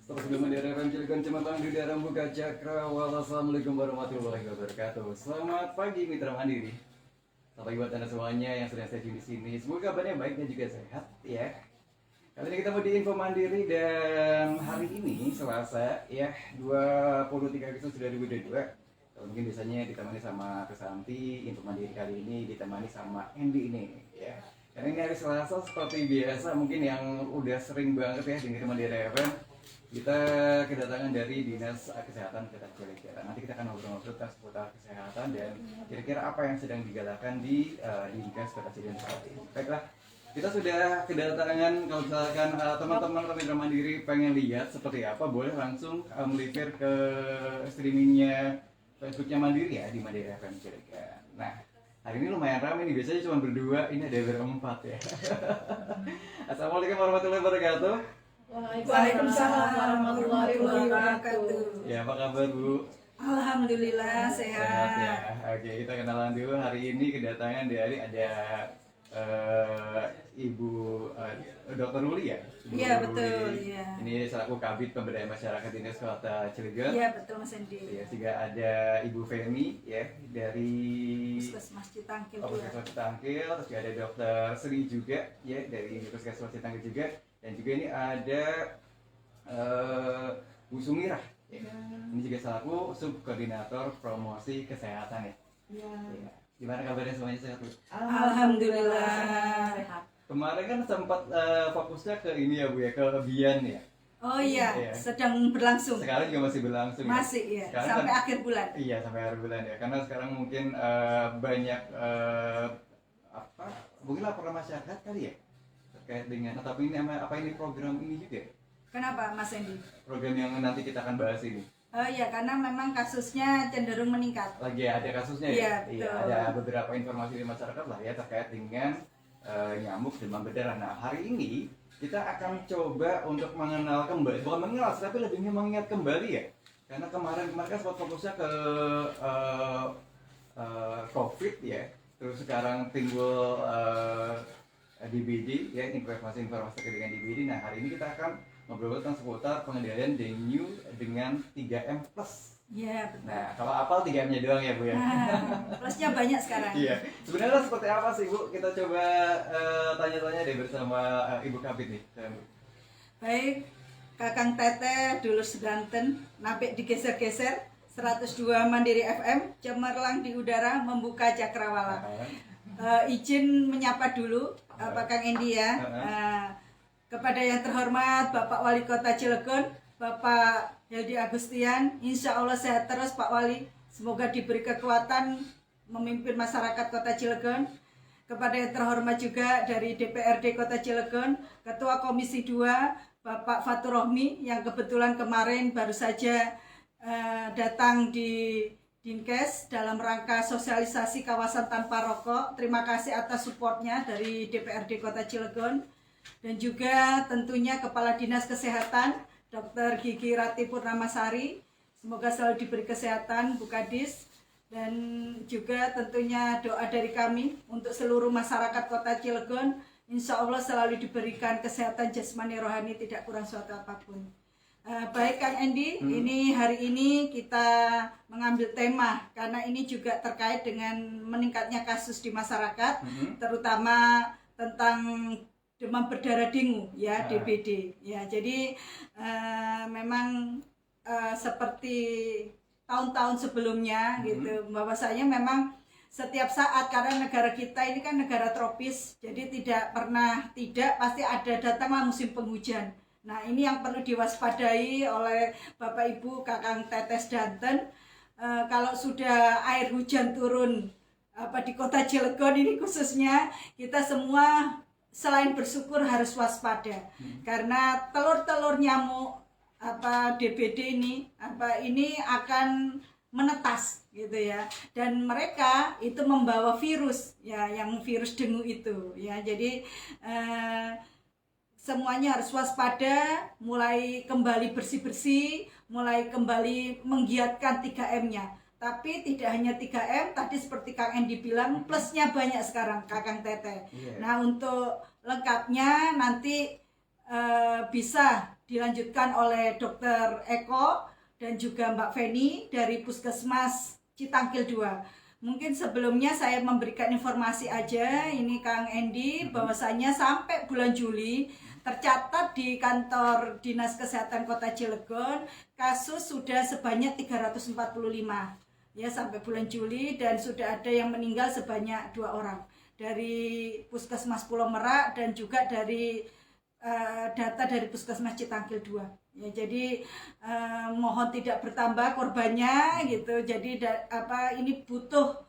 Sebelum mendarat Cilegon Cematang di daerah Buka Cakrawala. Assalamualaikum warahmatullahi wabarakatuh. Selamat pagi mitra mandiri. Selamat pagi buat anda semuanya yang sedang stay di sini. Semoga kabarnya baik dan juga sehat ya. Kali ini kita mau di Info Mandiri dan hari ini Selasa ya 23 Agustus 2022. Kalau mungkin biasanya ditemani sama Kesanti, Info Mandiri kali ini ditemani sama Andy ini ya. Karena ini hari Selasa seperti biasa mungkin yang udah sering banget ya dengerin Mandiri FM. Kita kedatangan dari Dinas Kesehatan Kota Cilegon. Nanti kita akan ngobrol-ngobrol tentang seputar kesehatan dan kira-kira apa yang sedang digalakan di Dinkes Kota Cilegon saat ini. Baiklah, kita sudah kedatangan. Kalau misalkan teman-teman Mitra Mandiri pengen lihat seperti apa, boleh langsung melipir ke streamingnya Facebooknya Mandiri ya, di Mandiri FM Cilegon. Nah, hari ini lumayan ramai nih, biasanya cuma berdua, ini ada berempat ya. Assalamualaikum warahmatullahi wabarakatuh. Waalaikumsalam warahmatullahi wabarakatuh. Ya, apa kabar Bu? Alhamdulillah Sehat ya. sehat. Oke, kita kenalan dulu. Hari ini kedatangan dari ada Ibu Dr. Ruli ya? Iya Ruli. betul. Iya. Ini selaku Kabid Pemberdayaan Masyarakat Dinas Kota Cilegon. Iya betul Mas Endi. Ya, juga ada Ibu Femi ya dari Puskesmas Citangkil. Puskesmas Citangkil. Terus juga ada Dr. Sri juga ya dari Puskesmas Citangkil juga. Dan juga ini ada Bu Sumirah ya. Ini juga selaku subkoordinator promosi kesehatan ya. Iya. Ya. Gimana kabarnya semuanya, sehat Bu? Alhamdulillah. Sehat. Kemarin kan sempat fokusnya ke ini ya Bu ya, ke Bian ya. Oh iya, Iya. sedang berlangsung. Sekarang juga masih berlangsung ya. Masih ya, Sekarang sampai kan- akhir bulan. Iya, sampai akhir bulan ya. Karena sekarang mungkin banyak mungkin laporan masyarakat kali ya terkait dengan atau ini program ini juga, Kenapa Mas Endi? program yang nanti kita akan bahas ini. Oh iya, karena memang kasusnya cenderung meningkat. Lagi ada kasusnya ya. Iya, Iya, betul. ada beberapa informasi di masyarakat lah ya terkait dengan nyamuk demam berdarah. Nah, hari ini kita akan coba untuk mengenal kembali, bukan mengenal tapi lebih mengingat kembali ya. Karena kemarin kan sempat fokusnya ke COVID ya. Terus sekarang timbul DBD ya, informasi-informasi terkait dengan DBD. Nah, hari ini kita akan ngobrol tentang seputar pengendalian dengue dengan 3M plus. Iya betul. Nah, kalau apal 3M-nya doang ya Bu ya. Nah, plusnya banyak sekarang. Iya. Sebenarnya seperti apa sih Bu? Kita coba tanya-tanya deh bersama Ibu Kabid nih. Baik, Kakang Teteh, dulur sedanten, napik digeser-geser, 102 Mandiri FM, cemerlang di udara, membuka cakrawala. Izin menyapa dulu, Pak Kang Endi ya. Kepada yang terhormat Bapak Wali Kota Cilegon, Bapak Heldi Agustian, insya Allah sehat terus Pak Wali. Semoga diberi kekuatan memimpin masyarakat Kota Cilegon. Kepada yang terhormat juga dari DPRD Kota Cilegon, Ketua Komisi 2, Bapak Fatur Rohmi, yang kebetulan kemarin baru saja datang di Dinkes dalam rangka sosialisasi kawasan tanpa rokok. Terima kasih atas supportnya dari DPRD Kota Cilegon. Dan juga tentunya Kepala Dinas Kesehatan, Dr. Gigi Rati Purnamasari. Semoga selalu diberi kesehatan, Bu Kadis. Dan juga tentunya doa dari kami untuk seluruh masyarakat Kota Cilegon. Insya Allah selalu diberikan kesehatan jasmani rohani, tidak kurang suatu apapun. Baik Kang Endi, ini hari ini kita mengambil tema karena ini juga terkait dengan meningkatnya kasus di masyarakat, terutama tentang demam berdarah dengue ya, DBD ya. Jadi memang seperti tahun-tahun sebelumnya gitu, bahwasanya memang setiap saat, karena negara kita ini kan negara tropis, jadi tidak pernah tidak pasti ada datanglah musim penghujan. Nah, ini yang perlu diwaspadai oleh Bapak Ibu Kakang Tetes Danten. Kalau sudah air hujan turun di Kota Cilegon ini khususnya, kita semua selain bersyukur harus waspada. Karena telur-telur nyamuk DBD ini akan menetas gitu ya, dan mereka itu membawa virus ya, yang virus dengue itu ya. Jadi semuanya harus waspada, mulai kembali bersih-bersih, mulai kembali menggiatkan 3M-nya. Tapi tidak hanya 3M, tadi seperti Kang Endi bilang, plusnya banyak sekarang, Kakang Teteh. Yeah. Nah, untuk lengkapnya nanti bisa dilanjutkan oleh Dokter Eko dan juga Mbak Feni dari Puskesmas Citangkil 2. Mungkin sebelumnya saya memberikan informasi aja ini Kang Endi bahwasanya sampai bulan Juli tercatat di kantor Dinas Kesehatan Kota Cilegon kasus sudah sebanyak 345 ya sampai bulan Juli, dan sudah ada yang meninggal sebanyak 2 orang dari Puskesmas Pulau Merak dan juga dari data dari Puskesmas Citangkil 2 ya. Jadi mohon tidak bertambah korbannya gitu. Jadi ini butuh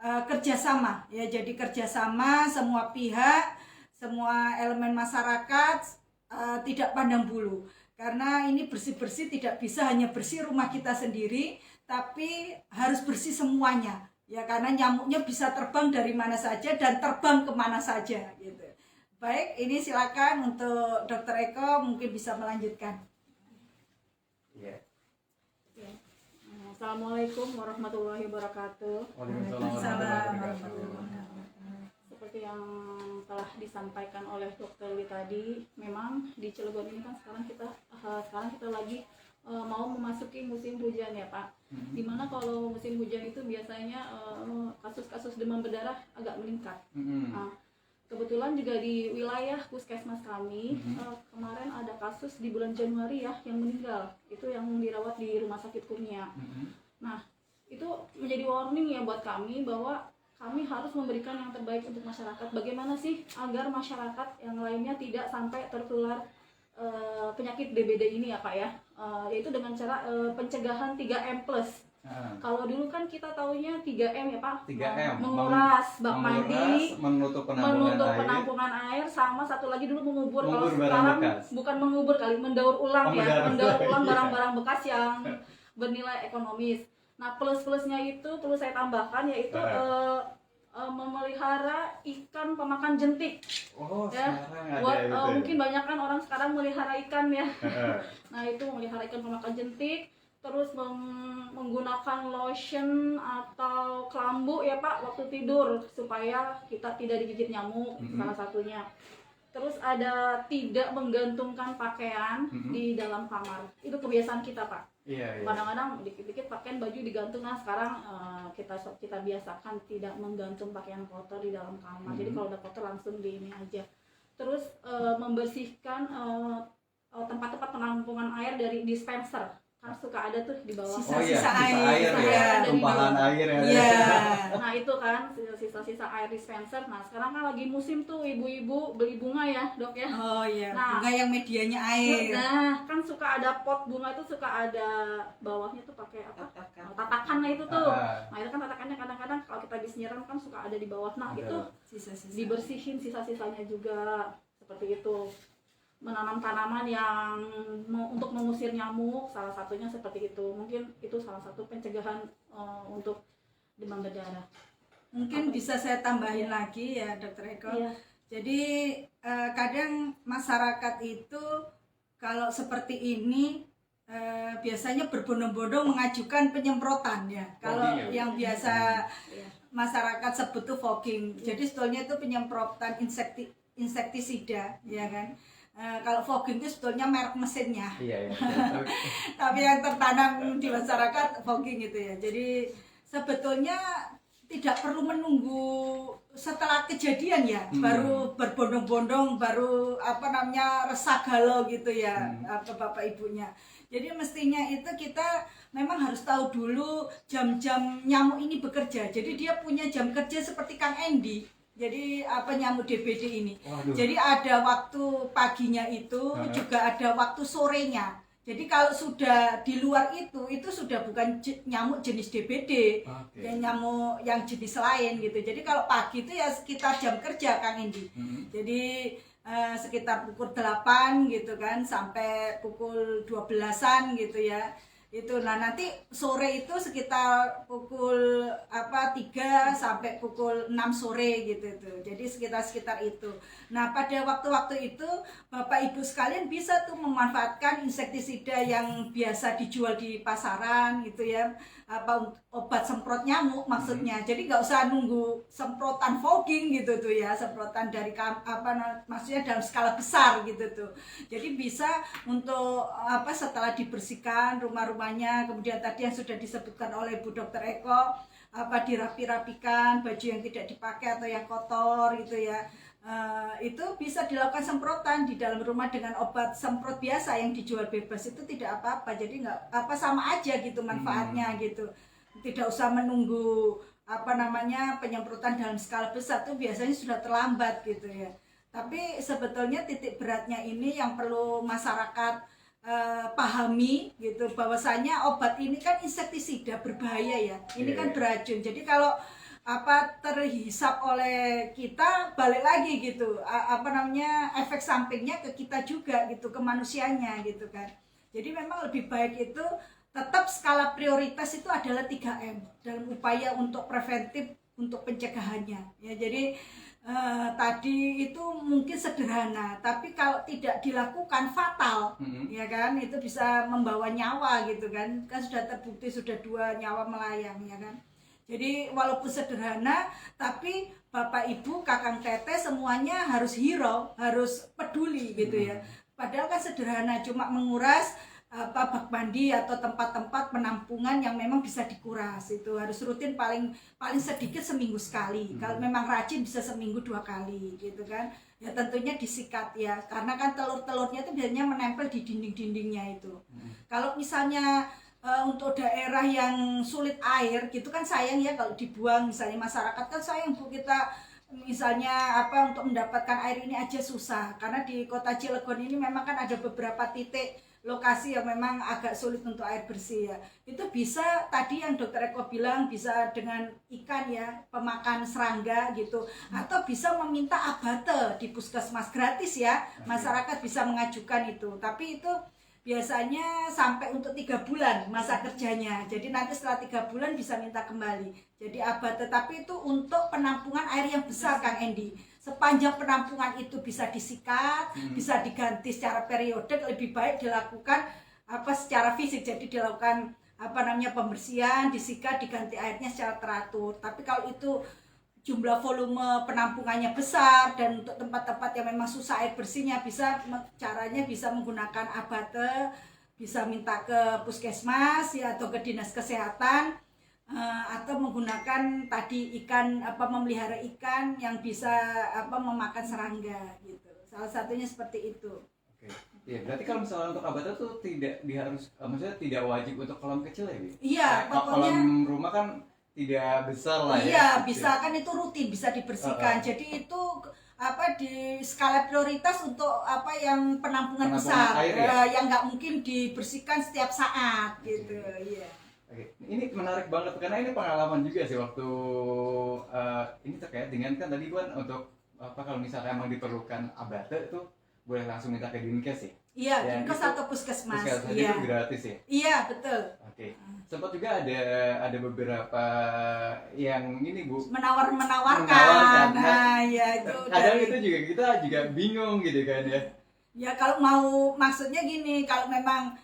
kerjasama ya. Jadi kerjasama semua pihak, semua elemen masyarakat, tidak pandang bulu, karena ini bersih-bersih tidak bisa hanya bersih rumah kita sendiri, tapi harus bersih semuanya ya, karena nyamuknya bisa terbang dari mana saja dan terbang kemana saja gitu. Baik, ini silakan untuk Dokter Eko mungkin bisa melanjutkan. Iya. Assalamualaikum warahmatullahi wabarakatuh. Waalaikumsalam warahmatullahi wabarakatuh. Seperti yang telah disampaikan oleh Dokter Wi tadi, memang di Cilegon ini kan sekarang kita lagi mau memasuki musim hujan ya Pak. Dimana kalau musim hujan itu biasanya kasus-kasus demam berdarah agak meningkat. Nah, kebetulan juga di wilayah puskesmas kami kemarin ada kasus di bulan Januari ya yang meninggal, itu yang dirawat di Rumah Sakit Kurnia. Nah, itu menjadi warning ya buat kami bahwa kami harus memberikan yang terbaik untuk masyarakat. Bagaimana sih agar masyarakat yang lainnya tidak sampai tertular penyakit DBD ini ya Pak ya, yaitu dengan cara pencegahan 3M+. Kalau dulu kan kita taunya 3M ya Pak, 3M, menguras bak mandi, menutup penampungan air, sama satu lagi dulu mengubur. Kalau barang sekarang bekas. bukan mengubur kali, mendaur ulang mendaur ulang Iya. barang-barang bekas yang bernilai ekonomis. Nah, plus-plusnya itu perlu saya tambahkan, yaitu memelihara ikan pemakan jentik. Oh, Ya, sekarang buat ada itu. mungkin banyak kan orang sekarang melihara ikan ya. Nah, itu memelihara ikan pemakan jentik, terus menggunakan lotion atau kelambu ya Pak waktu tidur supaya kita tidak digigit nyamuk, salah satunya. Terus ada tidak menggantungkan pakaian di dalam kamar. Itu kebiasaan kita Pak. Iya. Kadang-kadang dikit-dikit pakaian baju digantung. Nah, sekarang kita biasakan tidak menggantung pakaian kotor di dalam kamar. Jadi kalau udah kotor langsung di ini aja. Terus membersihkan tempat-tempat penampungan air dari dispenser. Kan suka ada tuh di bawah. Sisa-sisa air ya, tumpahan air ya. Iya. Nah, itu kan sisa-sisa air dispenser. Nah, sekarang kan lagi musim tuh ibu-ibu beli bunga ya, Dok ya. Oh iya, Nah, bunga yang medianya air. Nah, kan suka ada pot bunga itu, suka ada bawahnya tuh pakai apa? Tatakan. Nah, itu tuh. Nah, itu kan tatakannya kadang-kadang kalau kita habis nyiram kan suka ada di bawah. Nah, itu Sisa-sisa. dibersihin sisa-sisanya juga seperti itu. Menanam tanaman yang untuk mengusir nyamuk, salah satunya seperti itu. Mungkin itu salah satu pencegahan untuk demam berdarah. Mungkin bisa saya tambahin lagi ya Dokter Eko. Iya. Jadi kadang masyarakat itu kalau seperti ini biasanya berbondong-bondong mengajukan penyemprotan ya. Kalau yang biasa masyarakat sebut tuh fogging. Jadi sebetulnya itu penyemprotan insektisida ya kan. Kalau fogging itu sebetulnya merek mesinnya. Iya. Tapi yang tertanam di masyarakat fogging itu ya. Jadi sebetulnya tidak perlu menunggu setelah kejadian ya, baru berbondong-bondong, baru resah galau gitu ya, bapak ibunya. Jadi mestinya itu kita memang harus tahu dulu jam-jam nyamuk ini bekerja. Jadi dia punya jam kerja seperti Kang Endi. Jadi nyamuk DBD ini. Waduh. Jadi ada waktu paginya itu, juga ada waktu sorenya. Jadi kalau sudah di luar itu sudah bukan nyamuk jenis DBD, nyamuk yang jenis lain gitu. Jadi kalau pagi itu ya sekitar jam kerja Kang Endi. Jadi sekitar pukul 8 gitu kan sampai pukul 12-an gitu ya. Itu nah nanti sore itu sekitar pukul 3 sampai pukul 6 sore gitu tuh. Jadi sekitar itu. Nah, pada waktu-waktu itu Bapak Ibu sekalian bisa tuh memanfaatkan insektisida yang biasa dijual di pasaran gitu ya. Obat semprot nyamuk maksudnya. Jadi nggak usah nunggu semprotan fogging gitu tuh ya, semprotan dari maksudnya dalam skala besar gitu tuh. Jadi bisa untuk setelah dibersihkan rumahnya, kemudian tadi yang sudah disebutkan oleh Bu Dokter Eko, dirapi-rapikan baju yang tidak dipakai atau yang kotor gitu ya. Itu bisa dilakukan semprotan di dalam rumah dengan obat semprot biasa yang dijual bebas, itu tidak apa-apa. Jadi nggak sama aja gitu manfaatnya gitu. Tidak usah menunggu penyemprotan dalam skala besar, tuh biasanya sudah terlambat gitu ya. Tapi sebetulnya titik beratnya ini yang perlu masyarakat pahami gitu, bahwasanya obat ini kan insektisida berbahaya ya. Ini kan beracun. Jadi kalau terhisap oleh kita, balik lagi gitu efek sampingnya ke kita juga gitu, ke manusianya gitu kan. Jadi memang lebih baik itu tetap skala prioritas itu adalah 3M dalam upaya untuk preventif, untuk pencegahannya ya. Jadi tadi itu mungkin sederhana, tapi kalau tidak dilakukan fatal ya kan, itu bisa membawa nyawa gitu kan sudah terbukti, sudah 2 nyawa melayang ya kan. Jadi walaupun sederhana, tapi Bapak Ibu, Kakang Teteh semuanya harus hero, harus peduli gitu ya. Padahal kan sederhana, cuma menguras bak mandi atau tempat-tempat penampungan yang memang bisa dikuras. Itu harus rutin, paling sedikit seminggu sekali. Kalau memang rajin bisa seminggu 2 kali gitu kan. Ya tentunya disikat ya, karena kan telur-telurnya itu biasanya menempel di dinding-dindingnya itu. Kalau misalnya untuk daerah yang sulit air gitu kan sayang ya kalau dibuang, misalnya masyarakat kan sayang Bu, kita misalnya untuk mendapatkan air ini aja susah, karena di kota Cilegon ini memang kan ada beberapa titik lokasi yang memang agak sulit untuk air bersih ya. Itu bisa tadi yang Dokter Eko bilang, bisa dengan ikan ya, pemakan serangga gitu, atau bisa meminta abate di puskesmas gratis ya, masyarakat bisa mengajukan itu. Tapi itu biasanya sampai untuk 3 bulan masa kerjanya. Jadi nanti setelah 3 bulan bisa minta kembali. Jadi abate, tapi itu untuk penampungan air yang besar Kang Endi. Sepanjang penampungan itu bisa disikat, bisa diganti secara periodik, lebih baik dilakukan secara fisik. Jadi dilakukan pembersihan, disikat, diganti airnya secara teratur. Tapi kalau itu jumlah volume penampungannya besar dan untuk tempat-tempat yang memang susah air bersihnya, caranya bisa menggunakan abate, bisa minta ke puskesmas ya atau ke dinas kesehatan, atau menggunakan tadi ikan, memelihara ikan yang bisa memakan serangga gitu. Salah satunya seperti itu. Oke. Ya, berarti kalau misalnya untuk abate tuh maksudnya tidak wajib untuk kolam kecil ya, Bu? Iya, pokoknya kolam rumah kan tidak besar lah ya. Iya, bisa kan, itu rutin bisa dibersihkan. Jadi itu di skala prioritas untuk yang penampungan besar air, ya? Yang nggak mungkin dibersihkan setiap saat gitu. Iya. Oke, ini menarik banget karena ini pengalaman juga sih waktu ini terkait dengan kan tadi kan untuk kalau misalnya emang diperlukan abate itu boleh langsung minta ke Dinkes ya? Iya, Dinkes atau puskesmas. Iya. Itu gratis ya? Iya, betul. Oke. Sempat juga ada beberapa yang ini Bu menawarkan. Nah, ya itu. Kadang itu juga kita juga bingung gitu kan ya. Ya kalau mau, maksudnya gini, kalau memang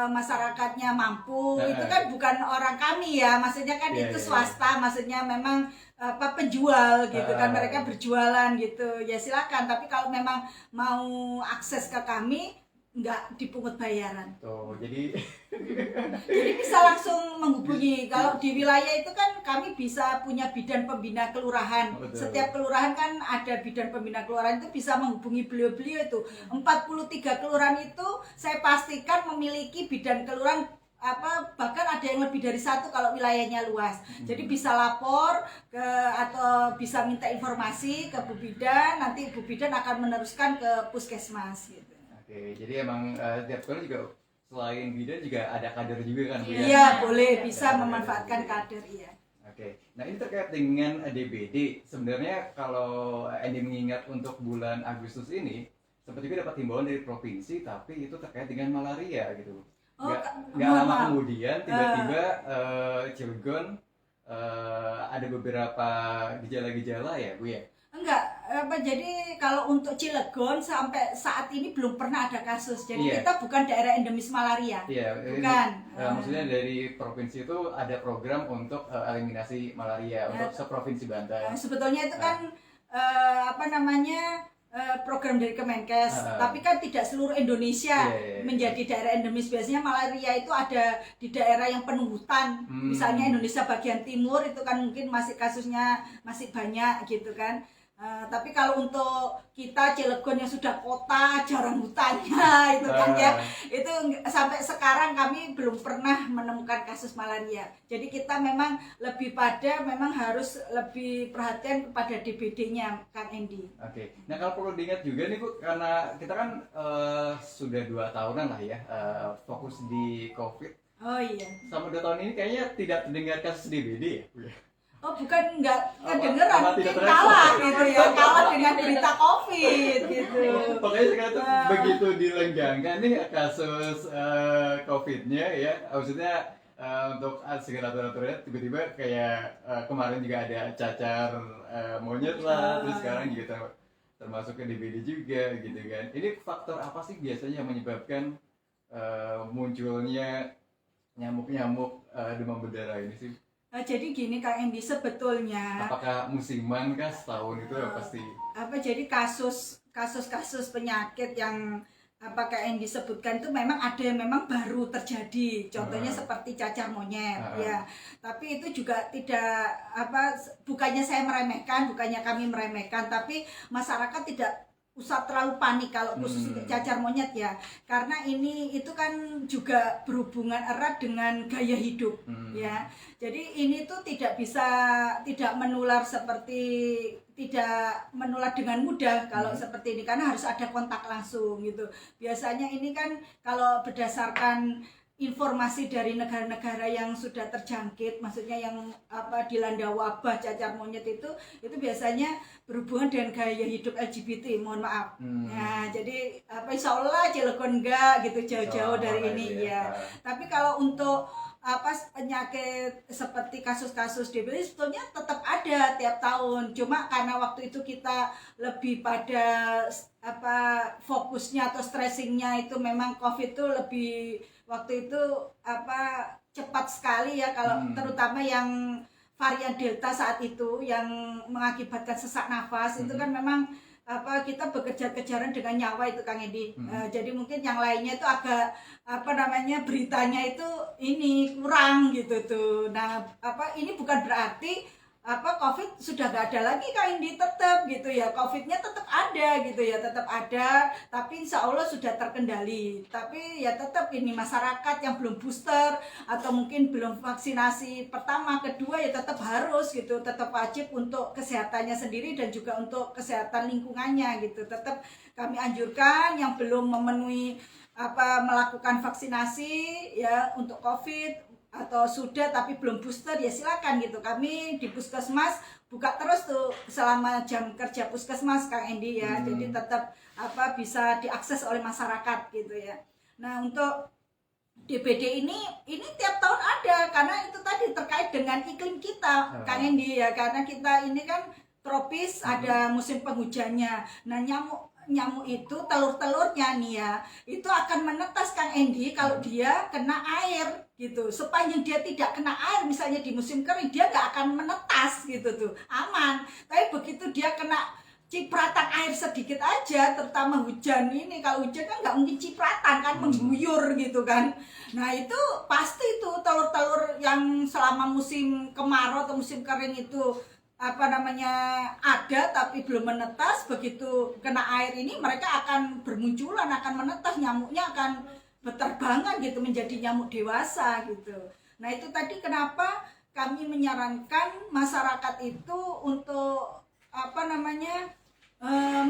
masyarakatnya mampu, itu kan bukan orang kami ya, maksudnya kan itu swasta, maksudnya memang penjual gitu kan, mereka berjualan gitu ya, silakan. Tapi kalau memang mau akses ke kami, nggak dipungut bayaran. Tuh, jadi bisa langsung menghubungi. Kalau di wilayah itu kan kami bisa punya bidan pembina kelurahan. Betul. Setiap kelurahan kan ada bidan pembina kelurahan, itu bisa menghubungi beliau-beliau itu. 43 kelurahan itu saya pastikan memiliki bidan kelurahan, bahkan ada yang lebih dari 1 kalau wilayahnya luas. Jadi bisa lapor atau bisa minta informasi ke Bu Bidan, nanti Bu Bidan akan meneruskan ke puskesmas gitu. Oke, jadi emang tiap sekolah juga selain bidan juga ada kader juga kan Bu ya? Iya, boleh, bisa memanfaatkan kader, iya. Oke, nah ini terkait dengan DBD. Sebenarnya kalau Andi mengingat untuk bulan Agustus ini, sempat juga dapat himbauan dari provinsi, tapi itu terkait dengan malaria gitu. Oh, nggak mohon lama maaf. kemudian tiba-tiba Cilegon ada beberapa gejala-gejala ya Bu ya. Enggak, jadi kalau untuk Cilegon sampai saat ini belum pernah ada kasus. Jadi Iya. kita bukan daerah endemis malaria. Iya, Bukan. maksudnya dari provinsi itu ada program untuk eliminasi malaria untuk seprovinsi Banten. Sebetulnya itu kan apa namanya program dari Kemenkes, tapi kan tidak seluruh Indonesia Iya. menjadi daerah endemis. Biasanya malaria itu ada di daerah yang penuh hutan, misalnya Indonesia bagian timur itu kan mungkin masih kasusnya masih banyak gitu kan. Tapi kalau untuk kita Cilegon yang sudah kota jarang hutannya itu kan ya, itu sampai sekarang kami belum pernah menemukan kasus malaria. Jadi kita memang lebih pada memang harus lebih perhatian kepada DBD-nya Kang Endi. Oke. Nah kalau perlu diingat juga nih Bu, karena kita kan sudah 2 tahunan lah ya fokus di COVID. Oh iya. Sama 2 tahun ini kayaknya tidak terdengar kasus DBD ya Bu ya? Oh bukan nggak Apa kedengeran, mungkin tidak kalah terespon? gitu ya, kalah dengan berita COVID gitu. Pokoknya sekarang tuh begitu dilenggangkan nih kasus COVID-nya ya, maksudnya untuk segala aturan-aturannya tiba-tiba kayak kemarin juga ada cacar monyet lah, terus sekarang juga termasuk ke DBD juga gitu kan. Ini faktor apa sih biasanya yang menyebabkan munculnya nyamuk-nyamuk demam berdarah ini sih? Jadi gini Kang Endi, sebetulnya Apakah musiman kah setahun itu pasti? jadi kasus penyakit yang apa Kang Endi sebutkan itu memang ada yang memang baru terjadi. Contohnya seperti cacar monyet ya. Tapi itu juga tidak bukannya saya meremehkan, bukannya kami meremehkan, tapi masyarakat tidak usah terlalu panik kalau khusus cacar monyet ya, karena ini itu kan juga berhubungan erat dengan gaya hidup ya. Jadi ini tuh tidak menular tidak menular dengan mudah kalau seperti ini, karena harus ada kontak langsung gitu. Biasanya ini kan kalau berdasarkan informasi dari negara-negara yang sudah terjangkit, maksudnya yang dilanda wabah cacar monyet itu biasanya berhubungan dengan gaya hidup LGBT, mohon maaf. Nah, jadi insya Allah Cilegon enggak gitu jauh-jauh dari ini ya. Tapi kalau untuk penyakit seperti kasus-kasus DBD sebetulnya tetap ada tiap tahun. Cuma karena waktu itu kita lebih pada fokusnya atau stressingnya itu memang COVID itu lebih waktu itu cepat sekali ya, kalau terutama yang varian Delta saat itu yang mengakibatkan sesak nafas itu kan memang kita bekerja-kejaran dengan nyawa itu Kang Edi. Jadi mungkin yang lainnya itu agak beritanya itu ini kurang gitu tuh. Nah, ini bukan berarti COVID sudah gak ada lagi Kang Edi, tetap gitu ya, COVID-nya tetap ada gitu ya, tetap ada, tapi insya Allah sudah terkendali. Tapi ya tetap ini masyarakat yang belum booster atau mungkin belum vaksinasi pertama, kedua ya tetap harus gitu, tetap wajib untuk kesehatannya sendiri dan juga untuk kesehatan lingkungannya gitu. Tetap kami anjurkan yang belum memenuhi melakukan vaksinasi ya untuk COVID atau sudah tapi belum booster ya silakan gitu. Kami di Puskesmas buka terus tuh selama jam kerja Puskesmas Kang Endi ya. Jadi tetap bisa diakses oleh masyarakat gitu ya. Nah, untuk DBD ini tiap tahun ada karena itu tadi terkait dengan iklim kita Kang Endi ya, karena kita ini kan tropis, ada musim penghujannya. Nah, nyamuk itu telur-telurnya nih ya, itu akan menetas Kang Endi kalau dia kena air gitu. Sepanjang dia tidak kena air, misalnya di musim kering, dia gak akan menetas gitu tuh, aman. Tapi begitu dia kena cipratan air sedikit aja, terutama hujan ini, kalau hujan kan gak mungkin cipratan kan, mengguyur gitu kan. Nah itu pasti tuh telur-telur yang selama musim kemarau atau musim kering itu ada tapi belum menetas, begitu kena air ini mereka akan bermunculan, akan menetas, nyamuknya akan berterbangan gitu menjadi nyamuk dewasa gitu. Nah itu tadi kenapa kami menyarankan masyarakat itu untuk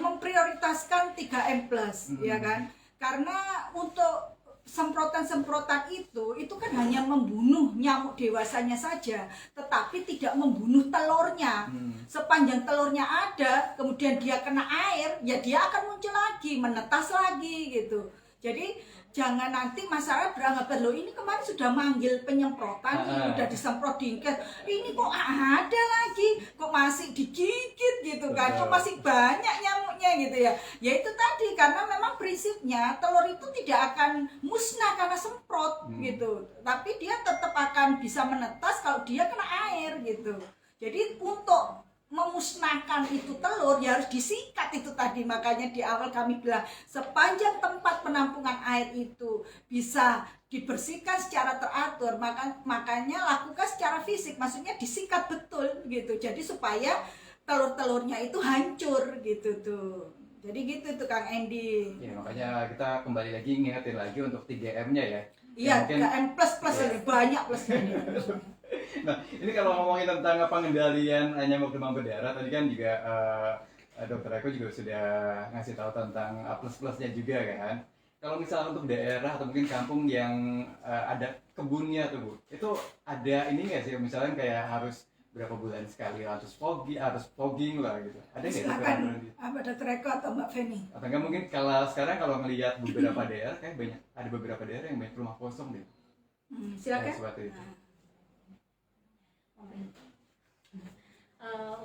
memprioritaskan 3M+, ya kan? Karena untuk semprotan-semprotan itu kan hanya membunuh nyamuk dewasanya saja, tetapi tidak membunuh telurnya. Sepanjang telurnya ada, kemudian dia kena air, ya dia akan muncul lagi, menetas lagi gitu. Jadi jangan nanti masyarakat beranggapan loh ini kemarin sudah manggil penyemprotan, ini udah disemprot dinkes, ini kok ada lagi, kok masih digigit gitu kan, kok masih banyak nyamuknya gitu ya. Ya itu tadi, karena memang prinsipnya telur itu tidak akan musnah karena semprot gitu, tapi dia tetap akan bisa menetas kalau dia kena air gitu. Jadi untuk memusnahkan itu telur ya harus disikat itu tadi. Makanya di awal kami bilang sepanjang tempat penampungan air itu bisa dibersihkan secara teratur, makanya lakukan secara fisik, maksudnya disikat betul gitu. Jadi supaya telur-telurnya itu hancur gitu tuh. Jadi gitu tuh Kang Endi. Ya, makanya kita kembali lagi ngingetin lagi untuk 3M-nya ya. Iya, Mungkin 3M plus ini banyak plusnya. Nah, ini kalau ngomongin tentang pengendalian nyamuk demam berdarah, tadi kan juga Dokter Eko juga sudah ngasih tahu tentang plus-plusnya juga kan. Kalau misalnya untuk daerah atau mungkin kampung yang ada kebunnya tuh Bu, itu ada ini nggak sih, misalnya kayak harus berapa bulan sekali harus fogging lah gitu. Ada nggak? Silakan apa Dokter Eko atau Mbak Feni? Atau nggak mungkin kalau sekarang kalau ngelihat beberapa daerah kayak banyak, ada beberapa daerah yang banyak rumah kosong deh. Silakan. Seperti itu.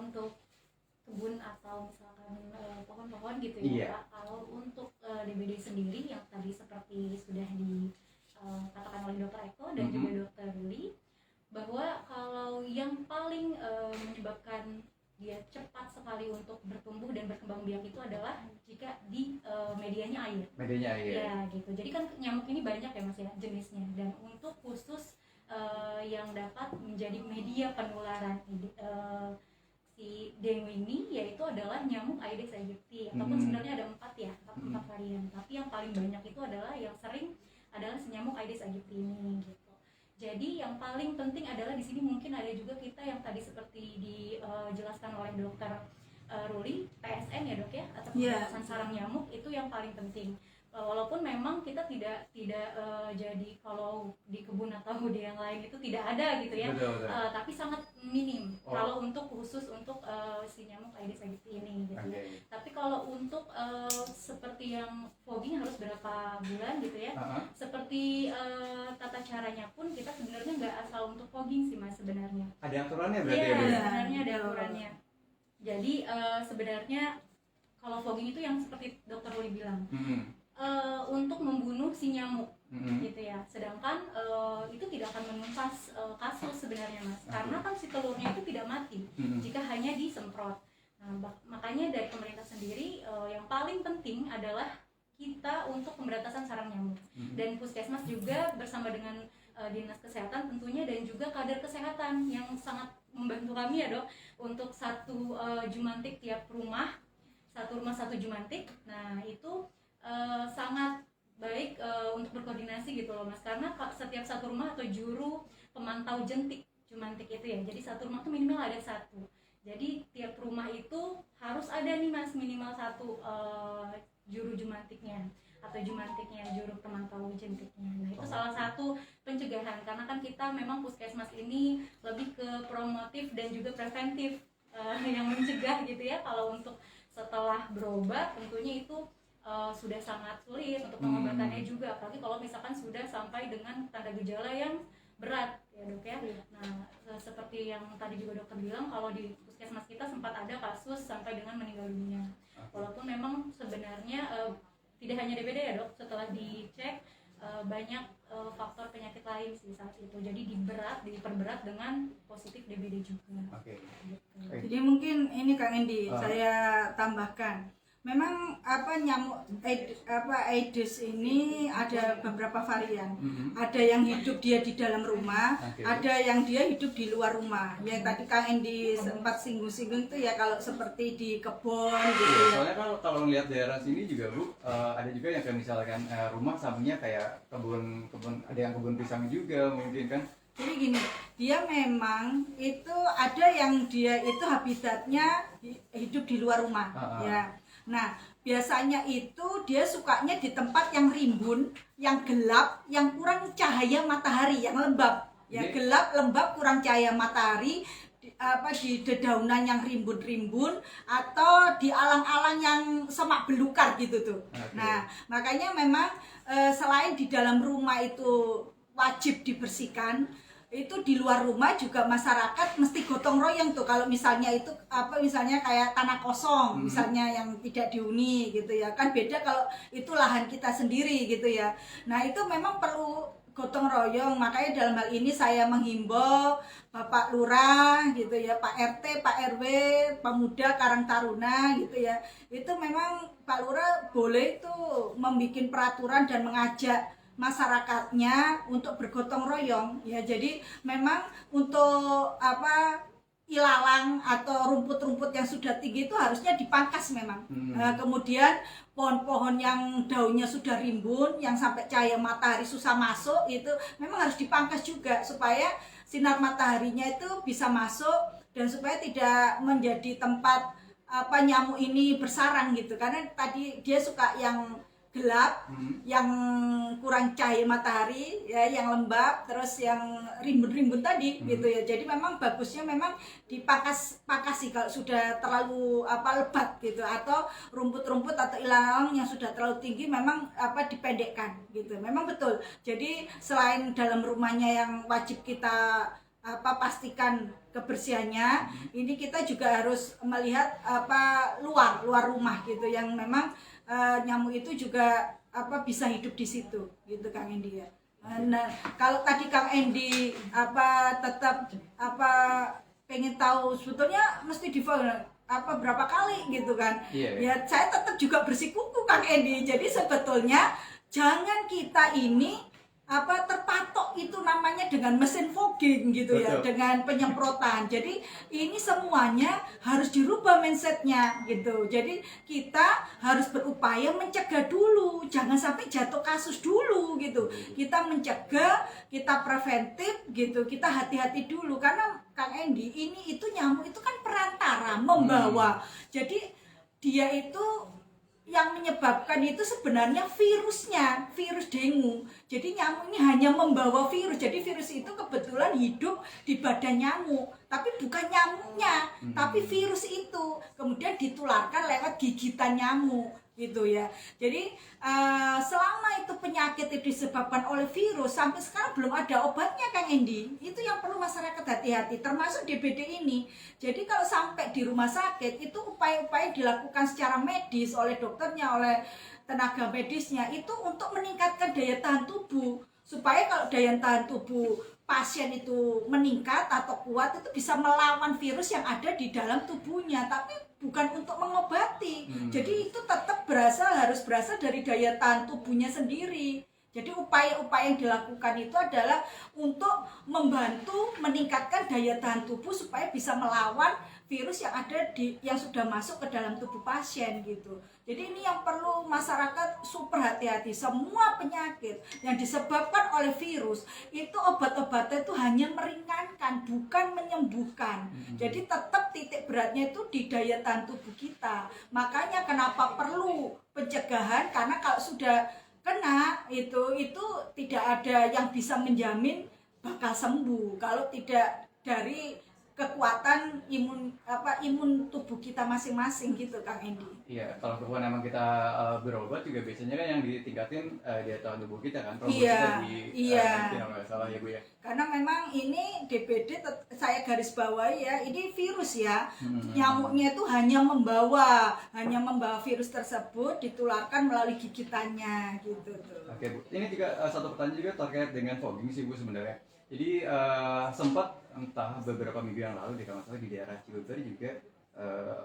Untuk kebun atau misalkan pohon-pohon gitu ya Iya. Pak. Kalau untuk DBD sendiri yang tadi seperti sudah dikatakan oleh Dokter Eko dan juga Dokter Ruli, bahwa kalau yang paling menyebabkan dia cepat sekali untuk bertumbuh dan berkembang biak itu adalah jika di medianya air. Medianya air. Ya gitu. Jadi kan nyamuk ini banyak ya Mas ya jenisnya, dan untuk khusus yang dapat menjadi media penularan si dengue ini yaitu adalah nyamuk Aedes aegypti, ataupun sebenarnya ada 4 varian, tapi yang paling banyak itu adalah yang sering adalah si nyamuk Aedes aegypti ini gitu. Jadi yang paling penting adalah di sini mungkin ada juga kita yang tadi seperti dijelaskan oleh Dokter Ruli, PSN ya Dok ya, atau pemberantasan sarang nyamuk itu yang paling penting. Walaupun memang kita tidak jadi kalau di kebun atau di yang lain itu tidak ada gitu ya, betul. tapi sangat minim kalau untuk khusus untuk si nyamuk Aedes aegypti ini gitu. Tapi kalau untuk seperti yang fogging harus berapa bulan gitu ya, seperti tata caranya pun kita sebenarnya nggak asal untuk fogging sih Mas sebenarnya. Ada aturannya berarti ya? Ya? Sebenarnya ada aturannya. Jadi sebenarnya kalau fogging itu yang seperti Dokter Ruli bilang. Untuk membunuh si nyamuk gitu ya, sedangkan itu tidak akan menumpas kasus sebenarnya Mas, karena kan si telurnya itu tidak mati jika hanya disemprot. Nah, makanya dari pemerintah sendiri yang paling penting adalah kita untuk pemberantasan sarang nyamuk, dan Puskesmas juga bersama dengan Dinas Kesehatan tentunya, dan juga kader kesehatan yang sangat membantu kami ya Dok, untuk satu jumantik tiap rumah, satu rumah satu jumantik. Nah itu sangat baik untuk berkoordinasi gitu loh Mas, karena setiap satu rumah atau juru pemantau jentik jumantik itu ya, jadi satu rumah tuh minimal ada satu, jadi tiap rumah itu harus ada nih Mas minimal satu juru jumantiknya atau jumantiknya, juru pemantau jentiknya. Nah itu salah satu pencegahan, karena kan kita memang Puskesmas ini lebih ke promotif dan juga preventif yang mencegah gitu ya. Kalau untuk setelah berobat tentunya itu sudah sangat sulit untuk pengobatannya juga, apalagi kalau misalkan sudah sampai dengan tanda gejala yang berat ya Dok ya. Nah seperti yang tadi juga dokter bilang, kalau di Puskesmas kita sempat ada kasus sampai dengan meninggal dunia, walaupun memang sebenarnya tidak hanya DBD ya Dok, setelah dicek banyak faktor penyakit lain sih saat itu, jadi diperberat dengan positif DBD juga. Gitu. Jadi mungkin ini Kang Endi, saya tambahkan, memang nyamuk Aedes ini ada beberapa varian. Ada yang hidup dia di dalam rumah, ada yang dia hidup di luar rumah. Yang tadi Kang Endi sempat singgung-singgung itu ya, kalau seperti di kebun gitu ya. Soalnya kalau ngelihat daerah sini juga Bu, ada juga yang kayak misalkan rumah sampingnya kayak kebun, ada yang kebun pisang juga mungkin kan. Jadi gini, dia memang itu ada yang dia itu habitatnya hidup di luar rumah ya. Nah, biasanya itu dia sukanya di tempat yang rimbun, yang gelap, yang kurang cahaya matahari, yang lembab. Ya, gelap, lembab, kurang cahaya matahari. di dedaunan yang rimbun-rimbun atau di alang-alang yang semak belukar gitu tuh. Oke. Nah, makanya memang selain di dalam rumah itu wajib dibersihkan, itu di luar rumah juga masyarakat mesti gotong royong tuh. Kalau misalnya itu misalnya kayak tanah kosong misalnya yang tidak dihuni gitu ya, kan beda kalau itu lahan kita sendiri gitu ya. Nah itu memang perlu gotong royong. Makanya dalam hal ini saya menghimbau Bapak Lurah gitu ya, Pak RT, Pak RW, Pemuda Karang Taruna gitu ya, itu memang Pak Lurah boleh itu membuat peraturan dan mengajak masyarakatnya untuk bergotong royong ya. Jadi memang untuk ilalang atau rumput-rumput yang sudah tinggi itu harusnya dipangkas memang. Kemudian pohon-pohon yang daunnya sudah rimbun, yang sampai cahaya matahari susah masuk, itu memang harus dipangkas juga supaya sinar mataharinya itu bisa masuk dan supaya tidak menjadi tempat nyamuk ini bersarang gitu. Karena tadi dia suka yang gelap, yang kurang cahaya matahari ya, yang lembab, terus yang rimbun-rimbun tadi gitu ya. Jadi memang bagusnya memang dipangkas kalau sudah terlalu lebat gitu, atau rumput-rumput atau ilalang yang sudah terlalu tinggi memang dipendekkan gitu. Memang betul. Jadi selain dalam rumahnya yang wajib kita pastikan kebersihannya, ini kita juga harus melihat luar rumah gitu, yang memang nyamuk itu juga bisa hidup di situ gitu Kang Endi ya. Nah, kalau tadi Kang Endi tetap pengen tahu sebetulnya mesti berapa kali gitu kan. Ya saya tetap juga bersikuku Kang Endi. Jadi sebetulnya jangan kita ini terpatok itu namanya dengan mesin fogging gitu. Betul. Ya, dengan penyemprotan. Jadi ini semuanya harus dirubah mindsetnya gitu. Jadi kita harus berupaya mencegah dulu, jangan sampai jatuh kasus dulu gitu. Kita mencegah, kita preventif gitu, kita hati-hati dulu. Karena Kang Endi, itu nyamuk itu kan perantara membawa. Jadi dia itu yang menyebabkan itu sebenarnya virusnya, virus dengue. Jadi nyamuk ini hanya membawa virus. Jadi virus itu kebetulan hidup di badan nyamuk, tapi bukan nyamuknya, tapi virus itu kemudian ditularkan lewat gigitan nyamuk gitu ya. Jadi selama itu penyakit itu disebabkan oleh virus, sampai sekarang belum ada obatnya Kang Endi. Itu yang perlu masyarakat hati-hati, termasuk DBD ini. Jadi kalau sampai di rumah sakit, itu upaya-upaya dilakukan secara medis oleh dokternya, oleh tenaga medisnya, itu untuk meningkatkan daya tahan tubuh, supaya kalau daya tahan tubuh pasien itu meningkat atau kuat, itu bisa melawan virus yang ada di dalam tubuhnya, tapi bukan untuk mengobati. Jadi itu tetap harus berasal dari daya tahan tubuhnya sendiri. Jadi upaya-upaya yang dilakukan itu adalah untuk membantu meningkatkan daya tahan tubuh supaya bisa melawan virus yang ada yang sudah masuk ke dalam tubuh pasien gitu. Jadi ini yang perlu masyarakat super hati-hati. Semua penyakit yang disebabkan oleh virus itu obat-obatnya itu hanya meringankan, bukan menyembuhkan. Jadi tetap titik beratnya itu di daya tahan tubuh kita. Makanya kenapa perlu pencegahan, karena kalau sudah kena itu tidak ada yang bisa menjamin bakal sembuh kalau tidak dari kekuatan imun tubuh kita masing-masing gitu Kang Endi. Iya, kalau kekuatan emang kita berobat juga biasanya kan yang ditingkatin daya tahan tubuh kita kan. Iya. Nggak salah ya Bu ya. Karena memang ini DBD saya garis bawahi ya, ini virus ya. Nyamuknya itu hanya membawa virus tersebut, ditularkan melalui gigitannya gitu tuh. Oke Bu, ini juga satu pertanyaan juga terkait dengan fogging sih Bu sebenarnya. Jadi sempat entah beberapa minggu yang lalu kalau nggak salah di daerah Cilegon juga,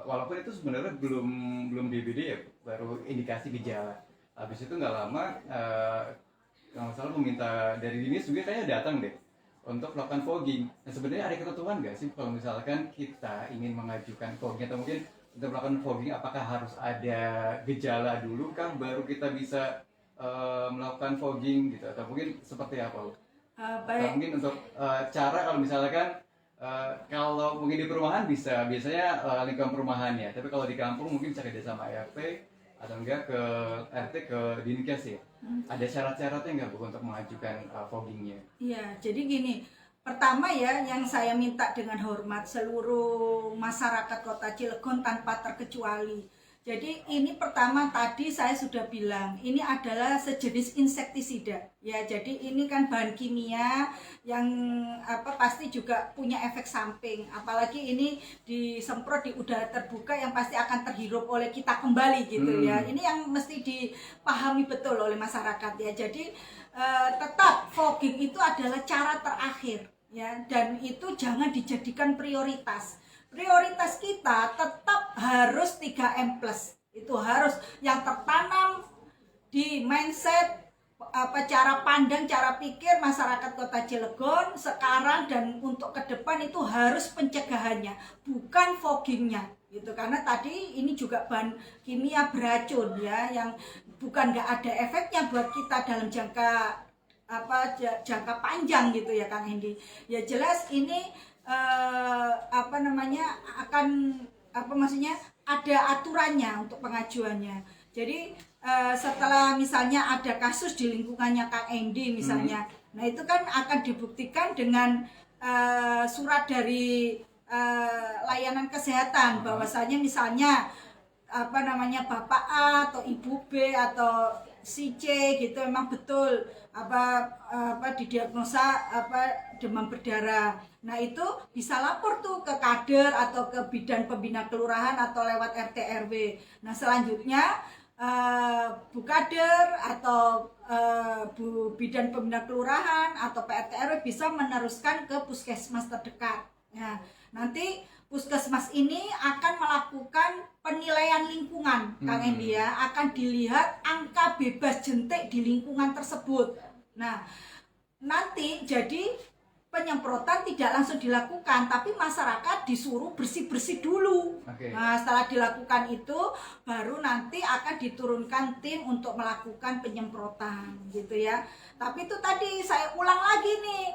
walaupun itu sebenarnya belum DBD ya, baru indikasi gejala. Habis itu nggak lama kalau nggak salah peminta dari dinas juga kayaknya datang deh untuk melakukan fogging. Nah sebenarnya ada ketentuan nggak sih kalau misalkan kita ingin mengajukan fogging, atau mungkin untuk melakukan fogging apakah harus ada gejala dulu kan baru kita bisa melakukan fogging gitu, atau mungkin seperti apa? Baik. Mungkin untuk cara kalau misalkan kalau mungkin di perumahan biasanya lingkungan perumahannya, tapi kalau di kampung mungkin bisa kerja sama RT atau enggak ke RT ke Dinkes ya. Ada syarat-syaratnya nggak Bu untuk mengajukan foggingnya? Iya, jadi gini, pertama ya, yang saya minta dengan hormat seluruh masyarakat Kota Cilegon tanpa terkecuali. Jadi ini pertama tadi saya sudah bilang, ini adalah sejenis insektisida ya. Jadi ini kan bahan kimia yang pasti juga punya efek samping. Apalagi ini disemprot di udara terbuka yang pasti akan terhirup oleh kita kembali gitu ya. Ini yang mesti dipahami betul oleh masyarakat ya. Jadi tetap fogging itu adalah cara terakhir ya, dan itu jangan dijadikan prioritas. Prioritas kita tetap harus 3M+. Itu harus yang tertanam di mindset cara pandang, cara pikir masyarakat Kota Cilegon sekarang dan untuk ke depan itu harus pencegahannya, bukan foggingnya gitu. Karena tadi ini juga bahan kimia beracun ya, yang bukan nggak ada efeknya buat kita dalam jangka panjang gitu ya Kang Hendy. Ya jelas ini maksudnya ada aturannya untuk pengajuannya. Jadi setelah misalnya ada kasus di lingkungannya Kang Hendy misalnya, nah itu kan akan dibuktikan dengan surat dari layanan kesehatan bahwasanya misalnya Bapak A atau Ibu B atau si C gitu memang betul didiagnosa demam berdarah. Nah itu bisa lapor tuh ke kader atau ke bidan pembina kelurahan atau lewat RT RW. Nah selanjutnya Bu kader atau Bu bidan pembina kelurahan atau PRT RW bisa meneruskan ke puskesmas terdekat. Nah nanti puskesmas ini akan melakukan penilaian lingkungan, Kang Hendy ya, akan dilihat angka bebas jentik di lingkungan tersebut. Nah, nanti jadi penyemprotan tidak langsung dilakukan, tapi masyarakat disuruh bersih-bersih dulu. Okay. Nah, setelah dilakukan itu, baru nanti akan diturunkan tim untuk melakukan penyemprotan, gitu ya. Tapi itu tadi saya ulang lagi nih.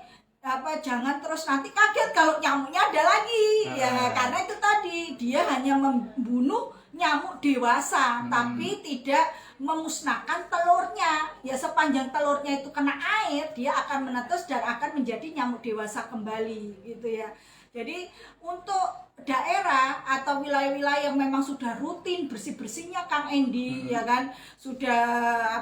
Jangan terus nanti kaget kalau nyamuknya ada lagi ya, karena itu tadi dia hanya membunuh nyamuk dewasa tapi tidak memusnahkan telurnya ya. Sepanjang telurnya itu kena air, dia akan menetes dan akan menjadi nyamuk dewasa kembali gitu ya. Jadi untuk daerah atau wilayah-wilayah yang memang sudah rutin bersih-bersihnya Kang Hendy ya kan, sudah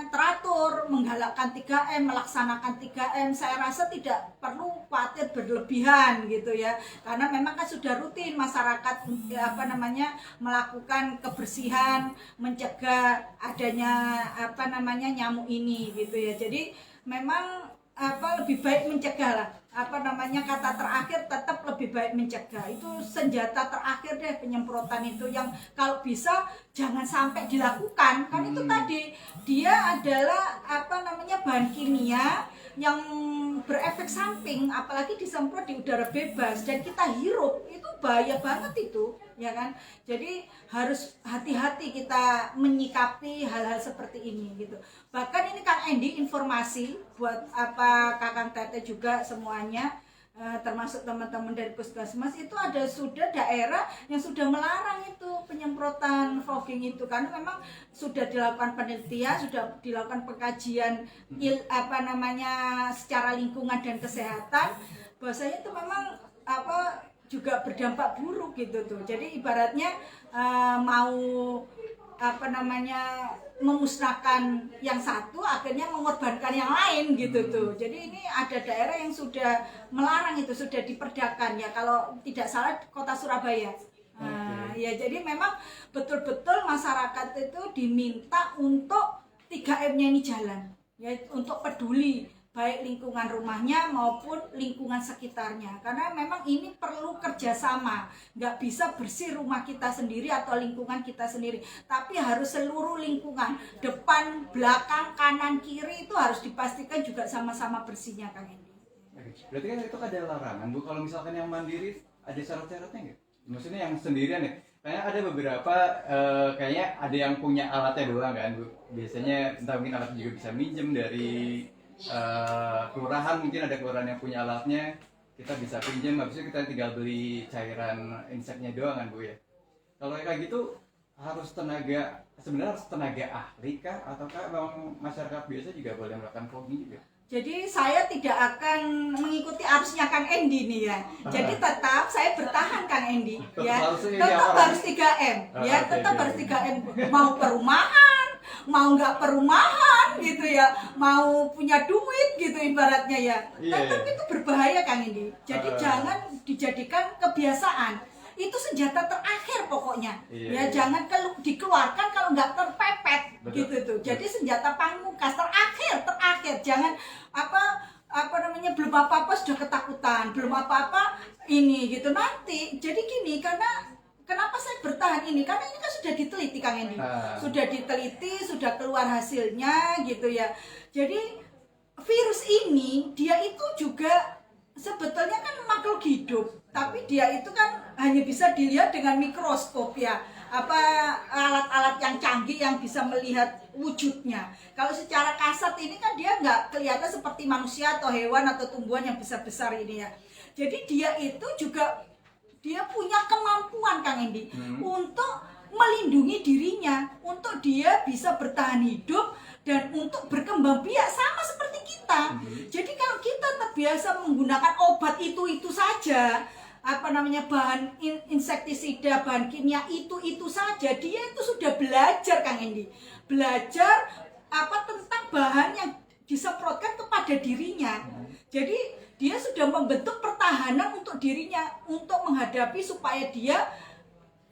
teratur menggalakkan 3M, melaksanakan 3M, saya rasa tidak perlu khawatir berlebihan gitu ya, karena memang kan sudah rutin masyarakat melakukan kebersihan, mencegah adanya nyamuk ini gitu ya. Jadi memang lebih baik mencegah lah, kata terakhir tetap lebih baik mencegah. Itu senjata terakhir deh, penyemprotan itu yang kalau bisa jangan sampai dilakukan. Kan itu tadi dia adalah bahan kimia yang berefek samping, apalagi disemprot di udara bebas dan kita hirup, itu bahaya banget itu ya kan. Jadi harus hati-hati kita menyikapi hal-hal seperti ini gitu. Bahkan ini Kang Hendy informasi buat Kakang Tete juga semuanya, termasuk teman-teman dari puskesmas, itu ada sudah daerah yang sudah melarang itu penyemprotan fogging itu, karena memang sudah dilakukan penelitian, sudah dilakukan pengkajian secara lingkungan dan kesehatan, bahwasanya itu memang juga berdampak buruk gitu tuh. Jadi ibaratnya mau memusnahkan yang satu akhirnya mengorbankan yang lain gitu tuh. Jadi ini ada daerah yang sudah melarang itu, sudah diperdakan ya, kalau tidak salah Kota Surabaya. Ya jadi memang betul-betul masyarakat itu diminta untuk 3M-nya ini jalan ya, untuk peduli baik lingkungan rumahnya maupun lingkungan sekitarnya, karena memang ini perlu kerjasama. Nggak bisa bersih rumah kita sendiri atau lingkungan kita sendiri, tapi harus seluruh lingkungan, depan, belakang, kanan, kiri, itu harus dipastikan juga sama-sama bersihnya Kang Hendy. Berarti kan itu ada larangan Bu, kalau misalkan yang mandiri ada syarat-syaratnya nggak? Maksudnya yang sendirian ya? Kayaknya ada beberapa, kayaknya ada yang punya alatnya doang kan Bu. Biasanya entah mungkin alat juga bisa minjem dari kelurahan, mungkin ada kelurahan yang punya alatnya, kita bisa pinjam, habis itu kita tinggal beli cairan inseknya doang kan Bu ya. Kalau kayak gitu sebenarnya harus tenaga ahli kah, ataukah memang masyarakat biasa juga boleh melakukan fogging juga? Jadi saya tidak akan mengikuti arusnya Kang Endi nih ya. Jadi tetap saya bertahan Kang Endi ya. Tetap harus 3M ya, tetap harus 3M. Mau perumahan, mau nggak perumahan gitu ya, mau punya duit gitu ibaratnya ya. Tetap itu berbahaya Kang Endi. Jadi jangan dijadikan kebiasaan. Itu senjata terakhir pokoknya. Ya jangan dikeluarkan kalau nggak terpepet. Betul. Gitu tuh. Jadi senjata pamungkas terakhir jangan apa namanya, belum apa-apa sudah ketakutan, belum apa-apa ini gitu nanti. Jadi gini, karena kenapa saya bertahan ini? Karena ini kan sudah diteliti Kang Endi. Sudah diteliti, sudah keluar hasilnya gitu ya. Jadi virus ini dia itu juga sebetulnya kan makhluk hidup, tapi dia itu kan hanya bisa dilihat dengan mikroskop ya, apa alat-alat yang canggih yang bisa melihat wujudnya. Kalau secara kasat ini kan dia nggak kelihatan seperti manusia atau hewan atau tumbuhan yang besar-besar ini ya. Jadi dia itu juga dia punya kemampuan Kang Endi untuk melindungi dirinya, untuk dia bisa bertahan hidup dan untuk berkembang biak sama seperti kita. Jadi kalau kita terbiasa menggunakan obat itu saja, apa namanya, bahan insektisida, bahan kimia itu saja, dia itu sudah belajar Kang Endi. Belajar apa tentang bahan yang disemprotkan kepada dirinya. Jadi dia sudah membentuk pertahanan untuk dirinya untuk menghadapi supaya dia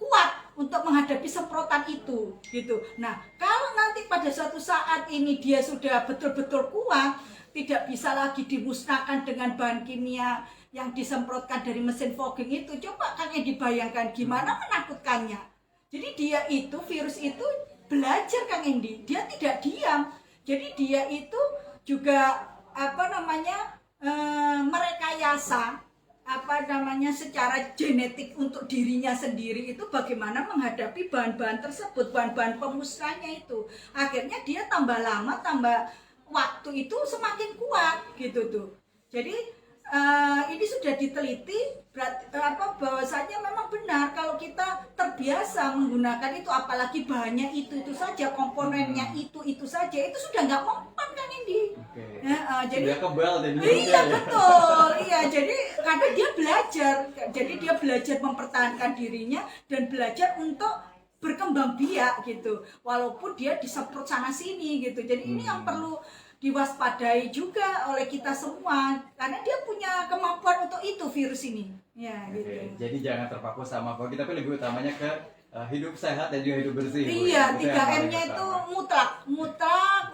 kuat untuk menghadapi semprotan itu gitu. Nah, kalau nanti pada suatu saat ini dia sudah betul-betul kuat, tidak bisa lagi dimusnahkan dengan bahan kimia yang disemprotkan dari mesin fogging itu. Coba Kang Edi bayangkan gimana menakutkannya. Jadi dia itu, virus itu belajar Kang Endi, dia tidak diam. Jadi dia itu juga apa namanya merekayasa apa namanya secara genetik untuk dirinya sendiri itu bagaimana menghadapi bahan-bahan tersebut, bahan-bahan pemusnahnya itu. Akhirnya dia tambah lama, tambah waktu itu semakin kuat gitu tuh. Jadi ini sudah diteliti bahwasanya memang benar kalau kita terbiasa menggunakan itu, apalagi bahannya itu saja, komponennya itu saja, itu sudah nggak mempan Kang Indi. Jadi sudah kebal dan iya betul, iya, jadi karena dia belajar, jadi dia belajar mempertahankan dirinya dan belajar untuk berkembang biak gitu, walaupun dia disemprot sana sini gitu. Jadi ini yang perlu diwaspadai juga oleh kita semua karena dia punya kemampuan untuk itu, virus ini ya gitu. Jadi jangan terpaku sama COVID, tapi lebih utamanya ke hidup sehat dan juga hidup bersih. Iya, 3M-nya itu mutlak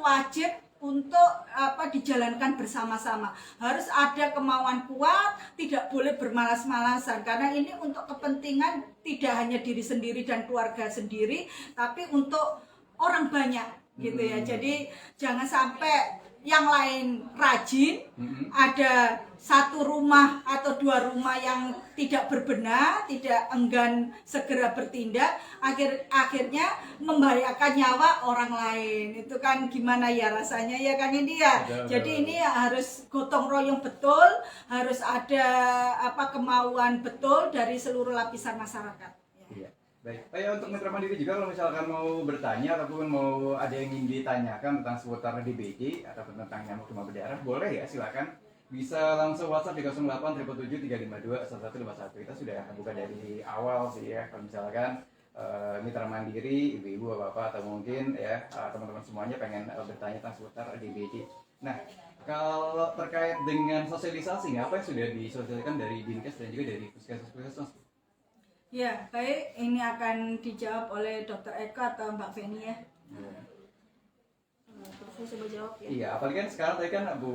wajib untuk apa dijalankan bersama-sama. Harus ada kemauan kuat, tidak boleh bermalas-malasan karena ini untuk kepentingan tidak hanya diri sendiri dan keluarga sendiri, tapi untuk orang banyak gitu ya. Jadi jangan sampai yang lain rajin, ada satu rumah atau dua rumah yang tidak berbenah, tidak enggan segera bertindak, akhirnya membahayakan nyawa orang lain. Itu kan gimana ya rasanya ya Kang Indi ya. Jadi ini harus gotong royong betul, harus ada apa kemauan betul dari seluruh lapisan masyarakat. Iya. Baik, untuk Mitra Mandiri juga kalau misalkan mau bertanya ataupun mau ada yang ingin ditanyakan tentang seputar DBD ataupun tentang nyamuk demam berdarah, boleh ya, silakan bisa langsung WhatsApp di 087773521151. Kita sudah buka dari awal sih ya, kalau misalkan Mitra Mandiri, ibu-ibu, bapak atau mungkin ya teman-teman semuanya pengen bertanya tentang seputar DBD. Nah, kalau terkait dengan sosialisasi, apa yang sudah disosialisasikan dari Dinkes dan juga dari puskesmas? Ya, baik, ini akan dijawab oleh Dr. Eko atau Mbak Feni ya. Saya coba jawab ya. Iya, apalagi kan sekarang tadi kan Bu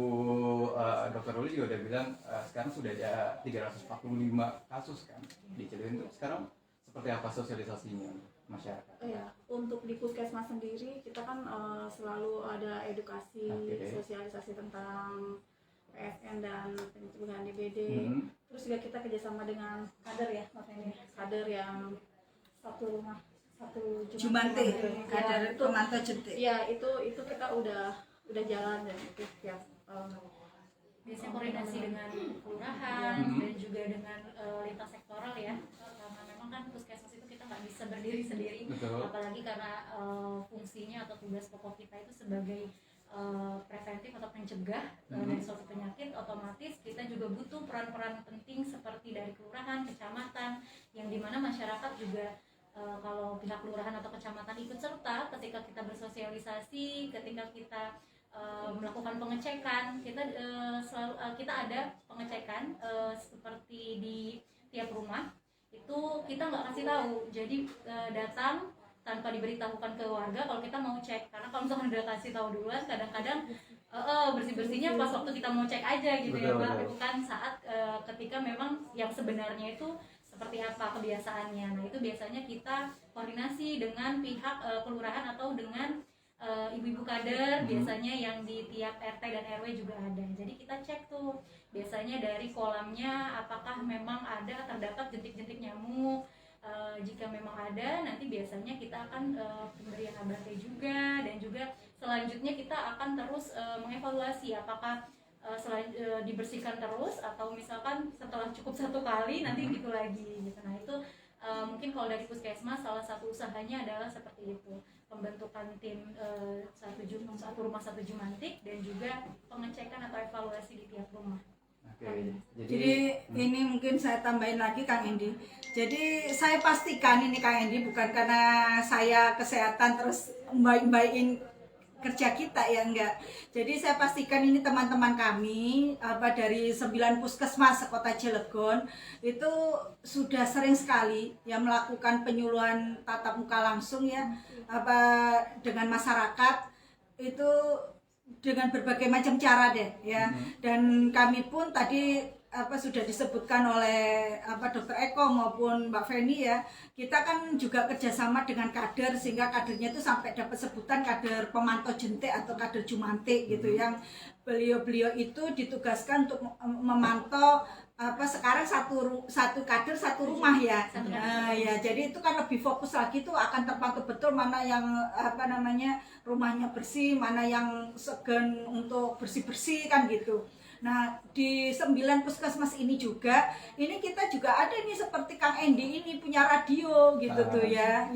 Dr. Ruli juga udah bilang sekarang sudah ada 345 kasus kan di Cileunyi. Sekarang seperti apa sosialisasinya masyarakat? Ya, untuk di puskesmas sendiri kita kan selalu ada edukasi, sosialisasi tentang PSN dan pencegahan DBD. Terus juga kita kerjasama dengan kader ya, maksudnya kader yang satu rumah satu Jumante, kader pemantau jentik. Ya itu kita udah jalan dan itu ya. Biasanya koordinasi dengan kelurahan dan juga dengan lintas sektoral ya, karena memang kan puskesmas itu kita nggak bisa berdiri sendiri. Betul. Apalagi karena fungsinya atau tugas pokok kita itu sebagai preventif atau pencegah dari suatu penyakit, otomatis kita juga butuh peran-peran penting seperti dari kelurahan, kecamatan, yang dimana masyarakat juga kalau pihak kelurahan atau kecamatan ikut serta ketika kita bersosialisasi, ketika kita melakukan pengecekan, kita ada pengecekan seperti di tiap rumah itu kita nggak kasih tahu, jadi datang tanpa diberitahukan ke warga kalau kita mau cek, karena kalau misalkan udah kasih tahu duluan kadang-kadang bersih-bersihnya pas waktu kita mau cek aja gitu. Betul, ya Pak, bukan saat ketika memang yang sebenarnya itu seperti apa kebiasaannya. Nah itu biasanya kita koordinasi dengan pihak kelurahan atau dengan ibu-ibu kader, biasanya yang di tiap RT dan RW juga ada. Jadi kita cek tuh biasanya dari kolamnya apakah memang ada terdapat jentik-jentik nyamuk. Jika memang ada, nanti biasanya kita akan pemberian ABT juga, dan juga selanjutnya kita akan terus mengevaluasi apakah dibersihkan terus atau misalkan setelah cukup satu kali nanti gitu lagi gitu. Nah itu mungkin kalau dari Puskesmas salah satu usahanya adalah seperti itu, pembentukan tim satu rumah satu jumantik dan juga pengecekan atau evaluasi di tiap rumah. Oke, jadi ini mungkin saya tambahin lagi Kang Endi. Jadi saya pastikan ini Kang Endi bukan karena saya kesehatan terus baik-baikin kerja kita ya, enggak. Jadi saya pastikan ini teman-teman kami dari 9 puskesmas Kota Cilegon itu sudah sering sekali ya melakukan penyuluhan tatap muka langsung ya dengan masyarakat itu dengan berbagai macam cara deh ya. Dan kami pun tadi sudah disebutkan oleh Dr. Eko maupun Mbak Feni ya, kita kan juga kerjasama dengan kader sehingga kadernya itu sampai dapat sebutan kader pemantau jentik atau kader jumantik gitu, yang beliau itu ditugaskan untuk memantau sekarang satu kader satu rumah ya. Nah, ya jadi itu kan lebih fokus lagi tuh akan terpantau betul mana yang rumahnya bersih, mana yang segan untuk bersih-bersih kan gitu. Nah di 9 puskesmas ini juga, ini kita juga ada nih seperti Kang Endi ini punya radio gitu tuh ya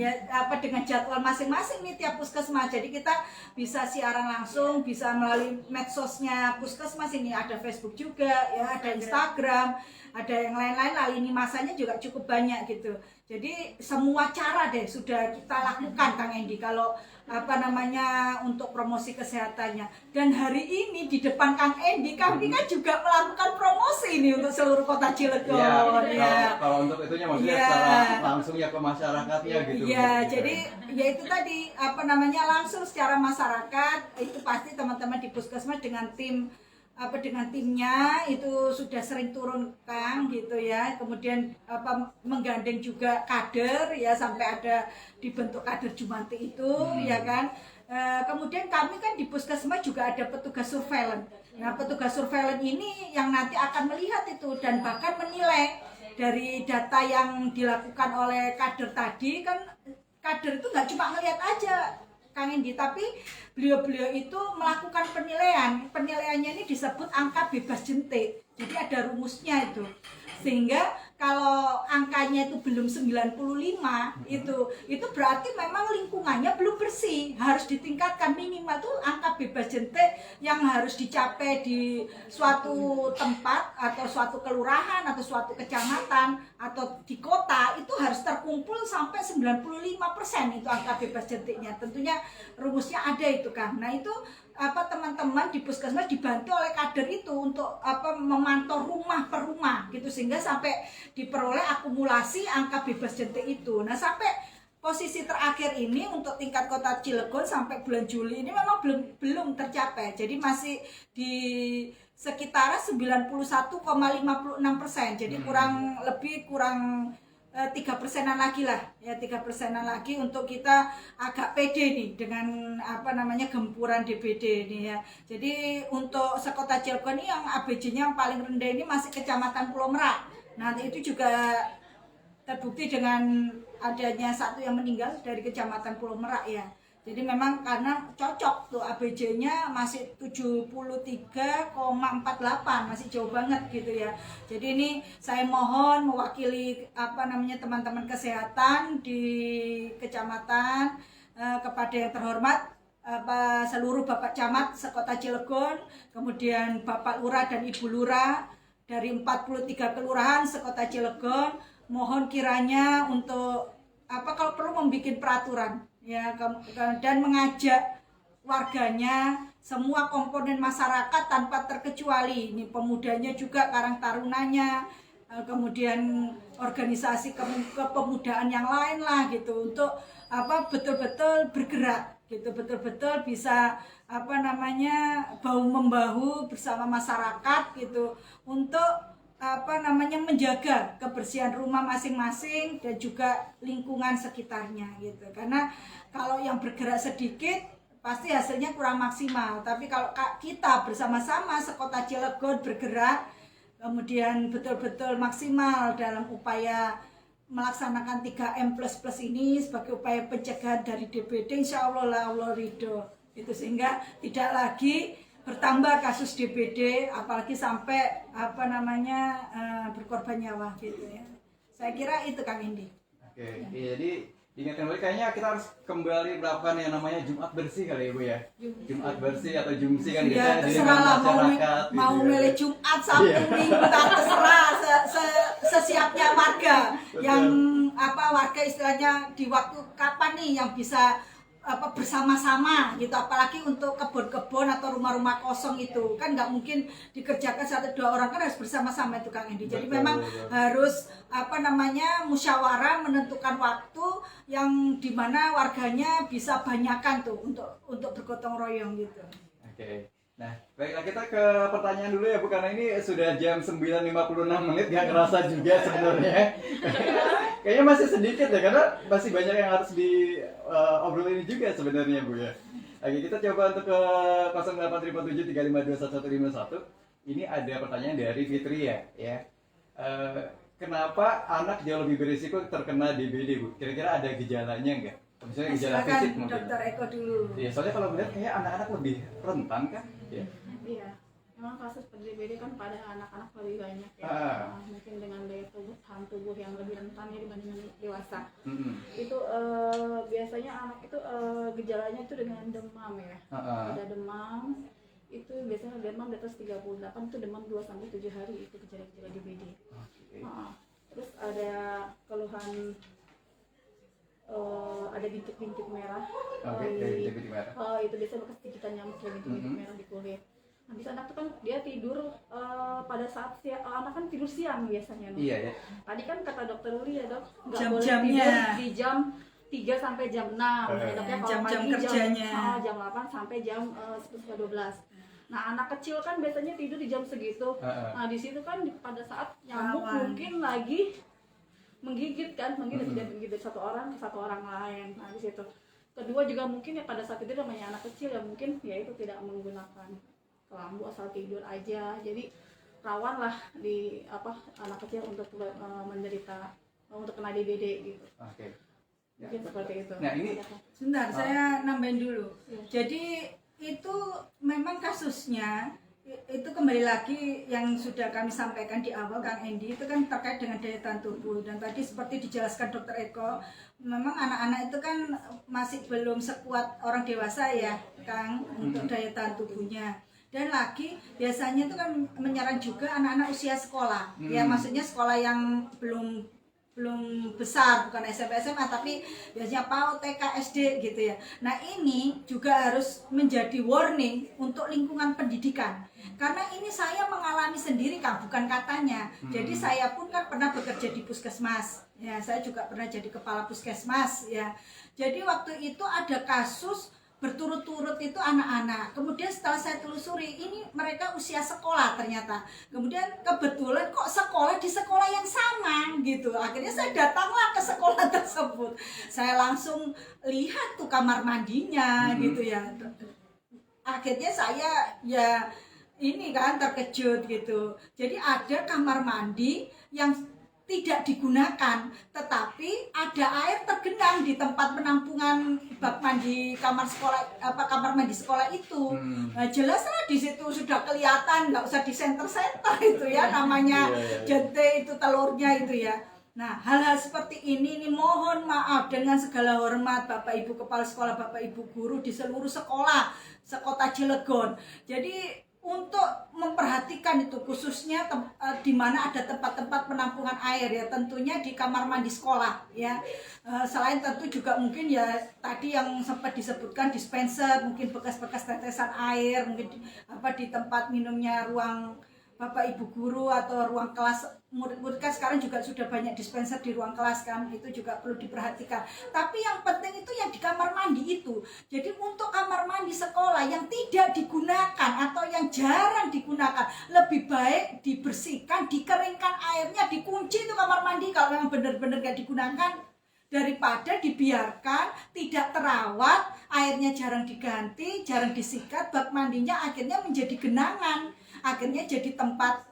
dengan jadwal masing-masing nih tiap puskesmas. Jadi kita bisa siaran langsung, bisa melalui medsosnya puskesmas ini, ada Facebook juga ya, ada Instagram, ada yang lain-lain, lini masanya juga cukup banyak gitu. Jadi semua cara deh sudah kita lakukan Kang Endi kalau untuk promosi kesehatannya. Dan hari ini di depan Kang Endi kami kan juga melakukan promosi ini untuk seluruh Kota Cilegon. Ya. Kalau untuk itunya maksudnya secara langsung ya ke masyarakatnya gitu. Iya, jadi ya itu tadi langsung secara masyarakat itu pasti teman-teman di puskesmas dengan timnya itu sudah sering turun Kang gitu ya, kemudian menggandeng juga kader ya sampai ada dibentuk kader jumantik itu ya kan. Kemudian kami kan di puskesmas juga ada petugas surveillance. Nah petugas surveillance ini yang nanti akan melihat itu dan bahkan menilai dari data yang dilakukan oleh kader tadi kan. Kader itu nggak cuma ngelihat aja Kang Endi, tapi beliau itu melakukan penilaian. Penilaiannya ini disebut angka bebas jentik. Jadi ada rumusnya itu. Sehingga kalau angkanya itu belum 95 itu berarti memang lingkungannya belum bersih. Harus ditingkatkan minimal tuh angka bebas jentik yang harus dicapai di suatu tempat atau suatu kelurahan atau suatu kecamatan atau di kota itu harus terkumpul sampai 95% itu angka bebas jentiknya. Tentunya rumusnya ada itu kan. Nah itu teman-teman di puskesmas dibantu oleh kader itu untuk memantau rumah per rumah gitu sehingga sampai diperoleh akumulasi angka bebas jentik itu. Nah sampai posisi terakhir ini untuk tingkat Kota Cilegon sampai bulan Juli ini memang belum tercapai. Jadi masih di sekitar 91,56%. Jadi kurang 3%-an lagi lah ya, 3%-an lagi untuk kita agak pede nih dengan gempuran DBD ini ya. Jadi untuk sekota Cilegon ini yang ABJ-nya yang paling rendah ini masih Kecamatan Pulau Merak. Nah itu juga terbukti dengan adanya satu yang meninggal dari Kecamatan Pulau Merak ya. Jadi memang karena cocok tuh ABJ-nya masih 73,48, masih jauh banget gitu ya. Jadi ini saya mohon mewakili teman-teman kesehatan di kecamatan kepada yang terhormat seluruh Bapak Camat sekota Cilegon, kemudian Bapak Lurah dan Ibu Lurah dari 43 kelurahan sekota Cilegon, mohon kiranya untuk kalau perlu membuat peraturan ya, dan mengajak warganya, semua komponen masyarakat tanpa terkecuali, ini pemudanya juga, karang tarunanya, kemudian organisasi kepemudaan yang lain lah gitu, untuk betul-betul bergerak gitu, betul-betul bisa bahu membahu bersama masyarakat gitu, untuk menjaga kebersihan rumah masing-masing dan juga lingkungan sekitarnya gitu. Karena kalau yang bergerak sedikit pasti hasilnya kurang maksimal, tapi kalau kita bersama-sama sekota Cilegon bergerak, kemudian betul-betul maksimal dalam upaya melaksanakan 3M++ ini sebagai upaya pencegahan dari DBD, insya Allah Allah ridho itu, sehingga tidak lagi bertambah kasus DBD, apalagi sampai berkorban nyawa gitu ya. Saya kira itu Kang Indi. Oke, jadi ingatkan kembali, kayaknya kita harus kembali melakukan yang namanya Jumat bersih kali ya Bu ya. Jumat bersih atau Jumsi kan Ya, biasanya di terserah lah mau gitu ya. milih Jumat, Sabtu, Minggu, terserah sesiapnya warga. Yang warga istilahnya di waktu kapan nih yang bisa bersama-sama gitu, apalagi untuk kebun-kebun atau rumah-rumah kosong itu kan nggak mungkin dikerjakan 1-2 orang, kan harus bersama-sama itu Kang Indi. Jadi memang harus musyawarah menentukan waktu yang dimana warganya bisa banyakan tuh untuk bergotong royong gitu. Oke. Nah, baiklah kita ke pertanyaan dulu ya Bu, karena ini sudah jam 9.56, gak kerasa juga sebenarnya. Kayaknya masih sedikit ya, karena masih banyak yang harus diobrolin juga sebenarnya Bu ya. Oke, kita coba untuk ke 0857352151. Ini ada pertanyaan dari Fitri ya. Kenapa anak jauh lebih berisiko terkena DBD Bu? Kira-kira ada gejalanya nggak? Misalnya gejala fisik mungkin. Dokter Eko dulu. Iya, soalnya kalau melihat kayak anak-anak lebih rentan kan? Iya, memang kasus DBD kan pada anak-anak lebih banyak ya. Mungkin dengan daya tahan tubuh yang lebih rentan ya dibandingkan dewasa. Itu biasanya anak itu gejalanya itu dengan demam ya. Ada demam, itu biasanya demam di atas 38, itu demam 2-7 hari, itu gejala-gejala DBD. Terus ada keluhan, ada bintik-bintik merah. Bintik merah. Itu biasanya bekas gigitan nyamuk ya, bintik-bintik merah di kulit. Nah, bisa anak tuh kan dia tidur pada saat anak kan tidur siang biasanya. Iya ya. Tadi kan kata dokter Uli ya dok, nggak boleh Jam-jamnya tidur di jam 3 sampai jam 6. Ya, dok, ya, kalau jam-jam pagi kerjanya. jam 8 sampai jam 11-12. Nah, anak kecil kan biasanya tidur di jam segitu. Nah, di situ kan pada saat nyamuk mungkin lagi menggigit kan, tidak menggigit satu orang ke satu orang lain. Nah, di situ. Kedua juga mungkin ya pada saat itu namanya anak kecil ya, mungkin ya itu tidak menggunakan kelambu, asal tidur aja. Jadi rawan lah di anak kecil untuk menderita, untuk kena DBD gitu. Oke. Mungkin seperti itu. Nah, ini sebentar, saya nambahin dulu. Jadi itu memang kasusnya itu kembali lagi yang sudah kami sampaikan di awal Kang Endi, itu kan terkait dengan daya tahan tubuh, dan tadi seperti dijelaskan Dokter Eko, memang anak-anak itu kan masih belum sekuat orang dewasa ya Kang untuk daya tahan tubuhnya. Dan lagi biasanya itu kan menyerang juga anak-anak usia sekolah, ya maksudnya sekolah yang belum besar, bukan SMP SMA, tapi biasanya PAUD, TK, SD gitu ya. Nah ini juga harus menjadi warning untuk lingkungan pendidikan, karena ini saya mengalami sendiri Kang, bukan katanya. Jadi saya pun kan pernah bekerja di puskesmas ya, saya juga pernah jadi kepala puskesmas ya. Jadi waktu itu ada kasus berturut-turut itu anak-anak. Kemudian setelah saya telusuri, ini mereka usia sekolah ternyata. Kemudian kebetulan kok sekolah di sekolah yang sama gitu. Akhirnya saya datanglah ke sekolah tersebut. Saya langsung lihat tuh kamar mandinya gitu ya. Akhirnya saya ya ini kan terkejut gitu. Jadi ada kamar mandi yang tidak digunakan, tetapi ada air tergenang di tempat penampungan bak mandi kamar sekolah, kamar mandi sekolah itu. Nah, jelaslah di situ sudah kelihatan, nggak usah di senter itu ya, namanya jente itu telurnya itu ya. Nah, hal-hal seperti ini mohon maaf dengan segala hormat Bapak Ibu Kepala Sekolah, Bapak Ibu Guru di seluruh sekolah sekota Cilegon. Jadi untuk memperhatikan itu khususnya di mana ada tempat-tempat penampungan air ya, tentunya di kamar mandi sekolah ya. Selain tentu juga mungkin ya tadi yang sempat disebutkan dispenser, mungkin bekas-bekas tetesan air, mungkin di tempat minumnya ruang Bapak Ibu Guru atau ruang kelas murid-murid, kan sekarang juga sudah banyak dispenser di ruang kelas kan, itu juga perlu diperhatikan. Tapi yang penting itu yang di kamar mandi itu. Jadi untuk kamar mandi sekolah yang tidak digunakan atau yang jarang digunakan, lebih baik dibersihkan, dikeringkan airnya, dikunci itu kamar mandi kalau memang benar-benar gak digunakan, daripada dibiarkan tidak terawat, airnya jarang diganti, jarang disikat, bak mandinya akhirnya menjadi genangan, akhirnya jadi tempat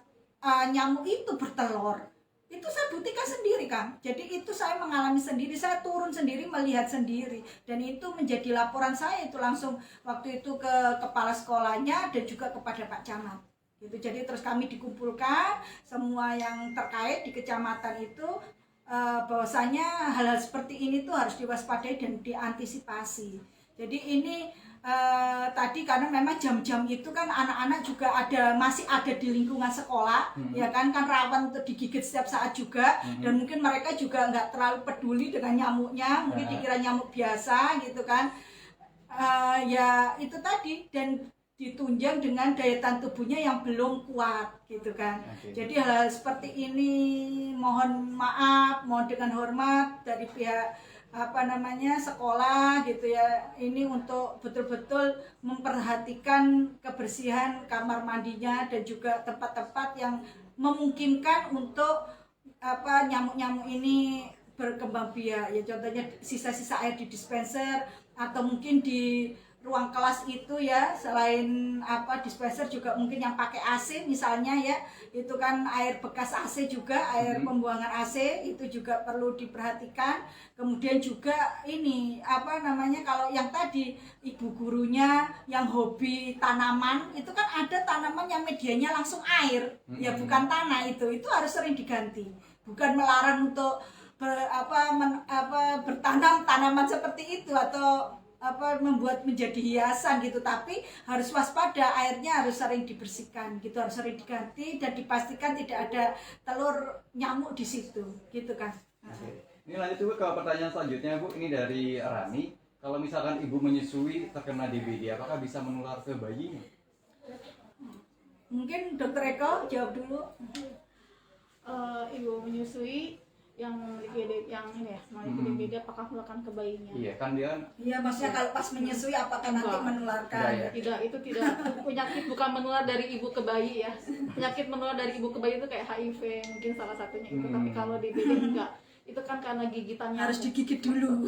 nyamuk itu bertelur. Itu saya buktikan sendiri kan, jadi itu saya mengalami sendiri, saya turun sendiri, melihat sendiri, dan itu menjadi laporan saya itu langsung waktu itu ke kepala sekolahnya dan juga kepada Pak Camat gitu. Jadi terus kami dikumpulkan semua yang terkait di kecamatan itu, bahwasanya hal-hal seperti ini tuh harus diwaspadai dan diantisipasi. Jadi ini tadi karena memang jam-jam itu kan anak-anak juga masih ada di lingkungan sekolah, ya kan rawan untuk digigit setiap saat juga, dan mungkin mereka juga nggak terlalu peduli dengan nyamuknya, mungkin dikira nyamuk biasa gitu kan. Ya itu tadi, dan ditunjang dengan daya tahan tubuhnya yang belum kuat gitu kan. Jadi hal-hal seperti ini mohon maaf, mohon dengan hormat dari pihak sekolah gitu ya, ini untuk betul-betul memperhatikan kebersihan kamar mandinya dan juga tempat-tempat yang memungkinkan untuk nyamuk-nyamuk ini berkembang biak ya, contohnya sisa-sisa air di dispenser atau mungkin di ruang kelas itu ya, selain dispenser juga mungkin yang pakai AC misalnya ya, itu kan air bekas AC juga, air pembuangan AC itu juga perlu diperhatikan. Kemudian juga ini kalau yang tadi ibu gurunya yang hobi tanaman, itu kan ada tanaman yang medianya langsung air ya, bukan tanah, itu harus sering diganti, bukan melarang untuk bertanam tanaman seperti itu atau membuat menjadi hiasan gitu, tapi harus waspada, airnya harus sering dibersihkan gitu, harus sering diganti dan dipastikan tidak ada telur nyamuk di situ gitu kan. Oke. Ini lanjut juga ke pertanyaan selanjutnya Bu, ini dari Rani. Kalau misalkan ibu menyusui terkena DBD, apakah bisa menular ke bayinya? Mungkin Dokter Eko jawab dulu. Ibu menyusui yang memiliki DBD apakah menularkan ke bayinya? Iya kan dia. Iya, maksudnya kalau pas menyusui apakah nanti menularkan? Tidak, itu tidak. Penyakit bukan menular dari ibu ke bayi ya. Penyakit menular dari ibu ke bayi itu kayak HIV mungkin salah satunya itu, tapi kalau DBD enggak. Itu kan karena gigitannya harus digigit dulu.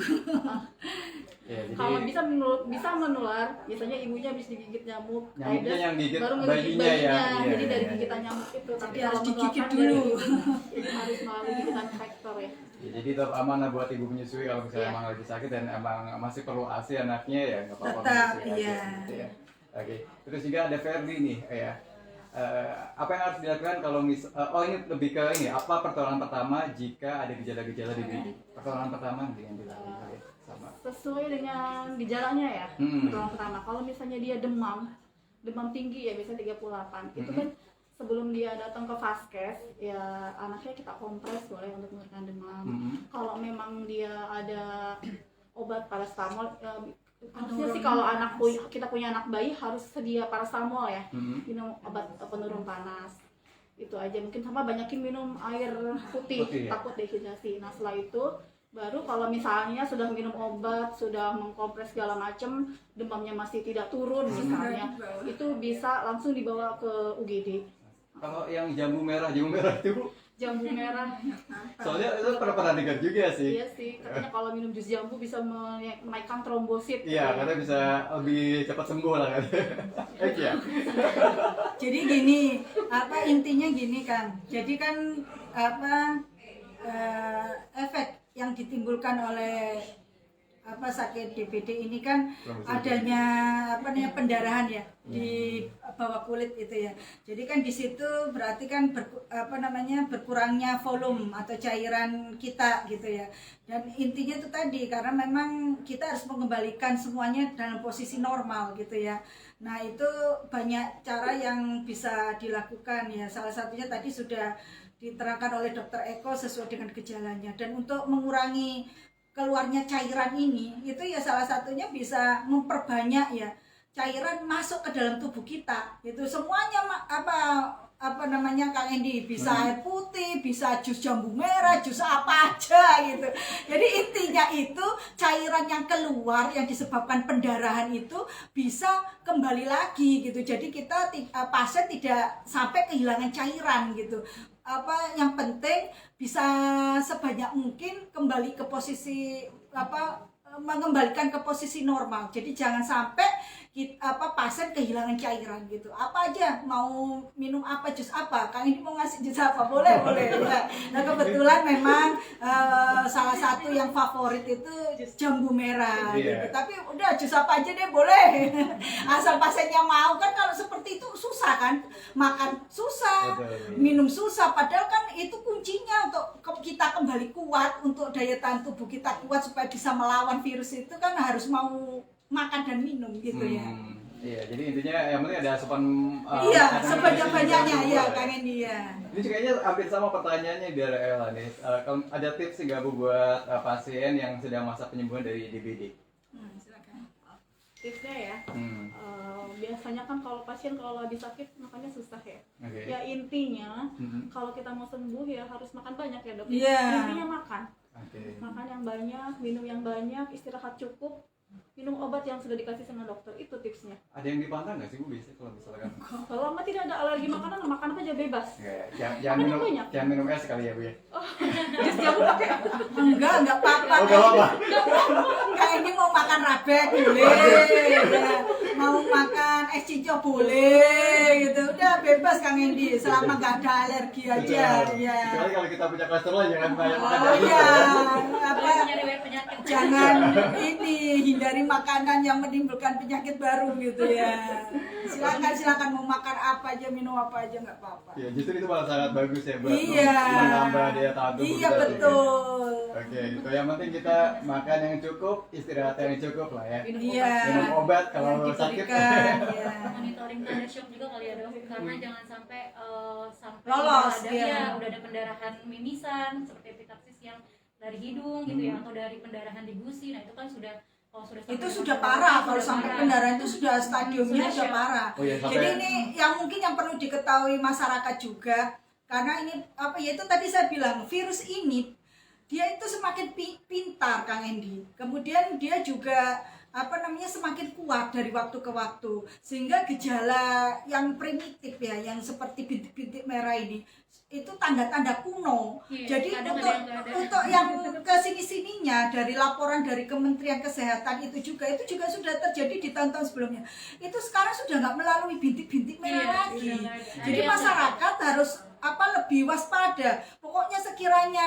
Ya, jadi kalau bisa menular, biasanya ibunya habis digigit nyamuk, nyamuknya yang gigit baru ngegigit bayinya ya. jadi Iya, dari iya. gigitan nyamuk itu. Tapi harus kalau digigit menularkan dulu. Jadi harus melalui gigitan vektor ya. Ya, jadi tetap aman lah buat ibu menyusui kalau misalnya Iya. emang lagi sakit dan emang masih perlu ASI anaknya ya nggak apa-apa. Tetap, menyusui aja, iya. gitu ya. Oke. Terus juga ada Ferdi nih ya. Apa yang harus dilakukan kalau ini lebih ke ini, apa pertolongan pertama jika ada gejala-gejala DBD? Pertolongan pertama yang dilakukan. Oke, sama. Sesuai dengan gejalanya ya. Pertolongan pertama, kalau misalnya dia demam tinggi ya, biasanya 38. Itu kan sebelum dia datang ke vaskes ya, anaknya kita kompres boleh untuk menurunkan demam. Kalau memang dia ada obat paracetamol, harusnya sih kalau kita punya anak bayi harus sedia paracetamol ya, minum obat penurun panas. Itu aja, mungkin sama banyakin minum air putih ya? Takut dehidrasi. Nah setelah itu baru kalau misalnya sudah minum obat, sudah mengkompres segala macam, demamnya masih tidak turun misalnya, itu bisa langsung dibawa ke UGD. Kalau yang jambu merah itu Jambu merah, soalnya itu pernah dengar juga sih. iya sih, katanya kalau minum jus jambu bisa menaikkan trombosit. Iya, karena bisa lebih cepat sembuh lah kan. Iya. Jadi gini, intinya gini kan. Jadi kan efek yang ditimbulkan oleh sakit DBD ini kan adanya pendarahan ya di bawah kulit itu ya. Jadi kan di situ berarti kan berkurangnya volume atau cairan kita gitu ya. Dan intinya itu tadi karena memang kita harus mengembalikan semuanya dalam posisi normal gitu ya. Nah, itu banyak cara yang bisa dilakukan ya. Salah satunya tadi sudah diterangkan oleh Dr. Eko sesuai dengan gejalanya. Dan untuk mengurangi keluarnya cairan ini itu ya salah satunya bisa memperbanyak ya cairan masuk ke dalam tubuh kita. Itu semuanya Kang Endi, bisa air putih, bisa jus jambu merah, jus apa aja gitu. Jadi intinya itu cairan yang keluar yang disebabkan pendarahan itu bisa kembali lagi gitu. Jadi kita pasien tidak sampai kehilangan cairan gitu. Yang penting bisa sebanyak mungkin kembali ke posisi mengembalikan ke posisi normal. Jadi jangan sampai pasien kehilangan cairan gitu. Apa aja mau minum apa, jus apa, Kang ini mau ngasih jus apa, boleh ya. Nah kebetulan memang salah satu yang favorit itu jambu merah gitu. Tapi udah jus apa aja deh boleh asal pasiennya mau. Kan kalau seperti itu susah kan, makan susah, minum susah, padahal kan itu kuncinya untuk kita kembali kuat, untuk daya tahan tubuh kita kuat supaya bisa melawan virus itu kan harus mau makan dan minum gitu ya. Iya, jadi intinya yang penting ada asupan iya, sebanyak-banyaknya ya Kang Endi ya. Ini kayaknya hampir sama pertanyaannya dari Ella nih. Ada tips nggak Bu buat pasien yang sedang masa penyembuhan dari DBD? Silakan. Tipsnya ya, biasanya kan kalau pasien kalau habis sakit makannya susah ya. Okay. Ya intinya kalau kita mau sembuh ya harus makan banyak ya dok. Iya. Intinya makan. Okay. Makan yang banyak, minum yang banyak, istirahat cukup, minum obat yang sudah dikasih sama dokter, itu tipsnya. Ada yang dipantang nggak sih Bu biasanya kalau misalkan? Selama tidak ada alergi makanan, makan apa aja bebas. Jangan minum es kali ya Bu ya? Jus jambu pakai. Enggak apa-apa. Oh, nggak apa-apa. Kang Endi mau makan rabek boleh, mau makan es cincau boleh gitu. Udah bebas Kang Endi, selama nggak ada alergi aja ya. Kecuali kalau kita punya kolesterol jangan banyak makan Oh daging. iya, punya riwayat penyakit. jangan hindari makanan yang menimbulkan penyakit baru gitu ya. Silakan mau makan apa aja, minum apa aja nggak apa-apa. Ya, justru itu malah sangat bagus ya buat Iya. menambah daya tahan tubuh Iya kita. betul. Oke, itu yang penting kita makan yang cukup, istirahat yang cukup lah ya. Iya. Minum obat Yang kalau sakit. diberikan, iya. Monitoring tanda shock juga kali ya dok, karena jangan sampai Lolos, udah ada, iya. udah ada pendarahan mimisan seperti epitaksis yang dari hidung gitu ya, atau dari pendarahan di gusi. Nah itu kan sudah Itu sudah parah, kalau sampai pendarahan itu sudah stadiumnya sudah shock. parah. Oh iya, sampai- Jadi ini yang mungkin yang perlu diketahui masyarakat juga, karena ini itu tadi saya bilang virus ini dia itu semakin pintar Kang Endi. Kemudian dia juga semakin kuat dari waktu ke waktu, sehingga gejala yang primitif ya, yang seperti bintik-bintik merah ini itu tanda-tanda kuno. Iya, Jadi kadang untuk yang kesini-sininya dari laporan dari Kementerian Kesehatan itu juga sudah terjadi di tahun-tahun sebelumnya. Itu sekarang sudah nggak melalui bintik-bintik merah Iya, lagi. sudah nggak ada. Jadi Ada yang masyarakat harus lebih waspada. Pokoknya sekiranya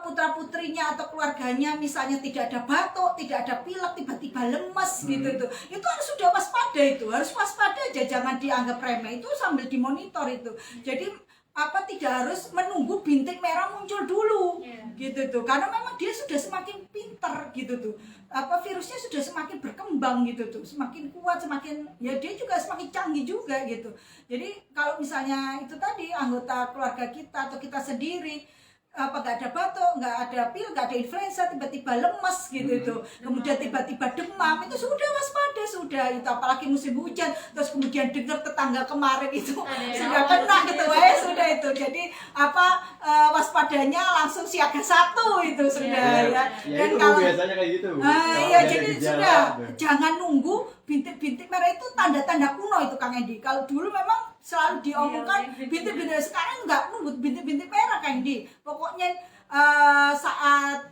putra putrinya atau keluarganya misalnya tidak ada batuk, tidak ada pilek, tiba-tiba lemes gitu tuh, itu harus sudah waspada, itu harus waspada aja, jangan dianggap remeh, itu sambil dimonitor itu. Jadi tidak harus menunggu bintik merah muncul dulu, gitu tuh, karena memang dia sudah semakin pinter gitu tuh, virusnya sudah semakin berkembang gitu tuh, semakin kuat, semakin ya dia juga semakin canggih juga gitu. Jadi kalau misalnya itu tadi anggota keluarga kita atau kita sendiri nggak ada batuk, nggak ada pil, nggak ada influenza, tiba-tiba lemes gitu itu, kemudian tiba-tiba demam, itu sudah waspada sudah itu, apalagi musim hujan, terus kemudian dengar tetangga kemarin itu sudah kena gitu, sudah itu, jadi waspadanya langsung siaga 1 itu sudah ya. Dan kalau biasanya kayak gitu. Iya, jadi sudah jangan nunggu bintik-bintik merah, itu tanda-tanda kuno itu Kang Endi. Kalau dulu memang selalu diomongkan bintik-bintik, sekarang nggak nunggu bintik-bintik merah Kang Endi. Pokoknya saat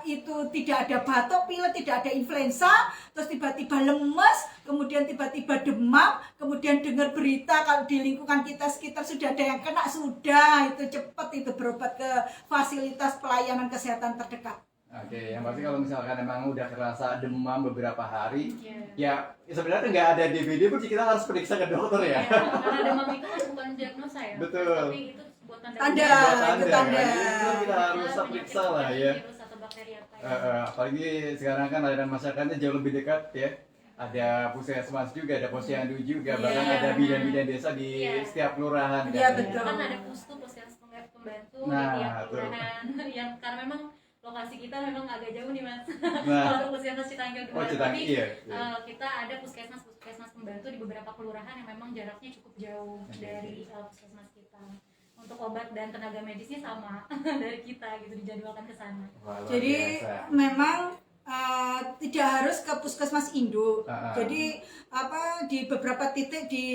itu tidak ada batuk, pilek, tidak ada influenza, terus tiba-tiba lemes, kemudian tiba-tiba demam, kemudian dengar berita kalau di lingkungan kita sekitar sudah ada yang kena, sudah itu cepat itu berobat ke fasilitas pelayanan kesehatan terdekat. Oke, yang pasti kalau misalkan emang udah kerasa demam beberapa hari, Iya. ya sebenarnya nggak ada DBD pun kita harus periksa ke dokter ya. Ya, karena demam itu kan bukan diagnosa ya. Betul. Tapi itu sebuah Tanda. Buat itu tanda. Itu kita harus periksa lah ya. Virus atau bakteri apa ya. Apalagi sekarang kan layanan masyarakatnya jauh lebih dekat ya. Ada puskesmas juga, ada posyandu juga, bahkan Iya. ada bidan-bidan desa di Iya. setiap kelurahan. Iya, kan. betul. Kan ada puskes pembantu Nah, di tiap tuh. kelurahan yang karena memang lokasi kita memang agak jauh nih Mas. Nah. Kalau puskesmas Citanggil Oh, 2, Citanggil, tapi iya. kita ada puskesmas pembantu di beberapa kelurahan yang memang jaraknya cukup jauh dari puskesmas kita. Untuk obat dan tenaga medisnya sama dari kita gitu, dijadwalkan ke sana. Wah, luar Jadi biasa. memang tidak harus ke puskesmas induk. Ah. Jadi di beberapa titik di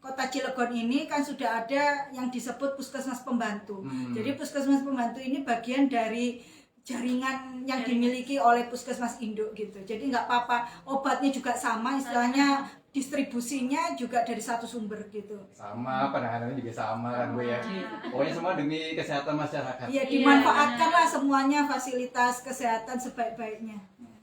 Kota Cilegon ini kan sudah ada yang disebut puskesmas pembantu. Jadi puskesmas pembantu ini bagian dari jaringan yang dimiliki oleh puskesmas induk gitu. Jadi nggak apa-apa, obatnya juga sama, istilahnya distribusinya juga dari satu sumber gitu. Sama, penanganannya juga sama kan Bu ya. Pokoknya semua demi kesehatan masyarakat. Iya, dimanfaatkanlah semuanya fasilitas kesehatan sebaik-baiknya.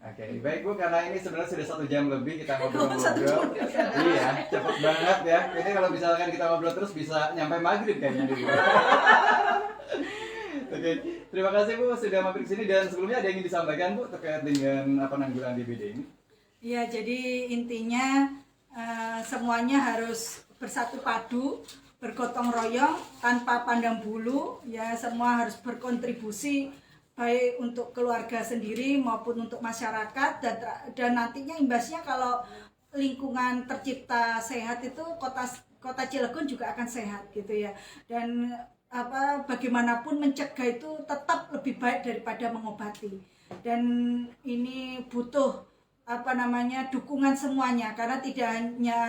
Oke, baik Bu, karena ini sebenarnya sudah 1 jam lebih kita ngobrol-ngobrol. Iya, cepet banget ya. Ini kalau misalkan kita ngobrol terus bisa nyampe maghrib kayaknya nih Bu. Oke, terima kasih Bu sudah mampir ke sini, dan sebelumnya ada yang ingin disampaikan Bu terkait dengan penanggulangan DBD ini? Ya, jadi intinya semuanya harus bersatu padu, bergotong royong, tanpa pandang bulu, ya semua harus berkontribusi baik untuk keluarga sendiri maupun untuk masyarakat, dan nantinya imbasnya kalau lingkungan tercipta sehat itu kota Cilegon juga akan sehat gitu ya. Dan bagaimanapun mencegah itu tetap lebih baik daripada mengobati, dan ini butuh dukungan semuanya, karena tidak hanya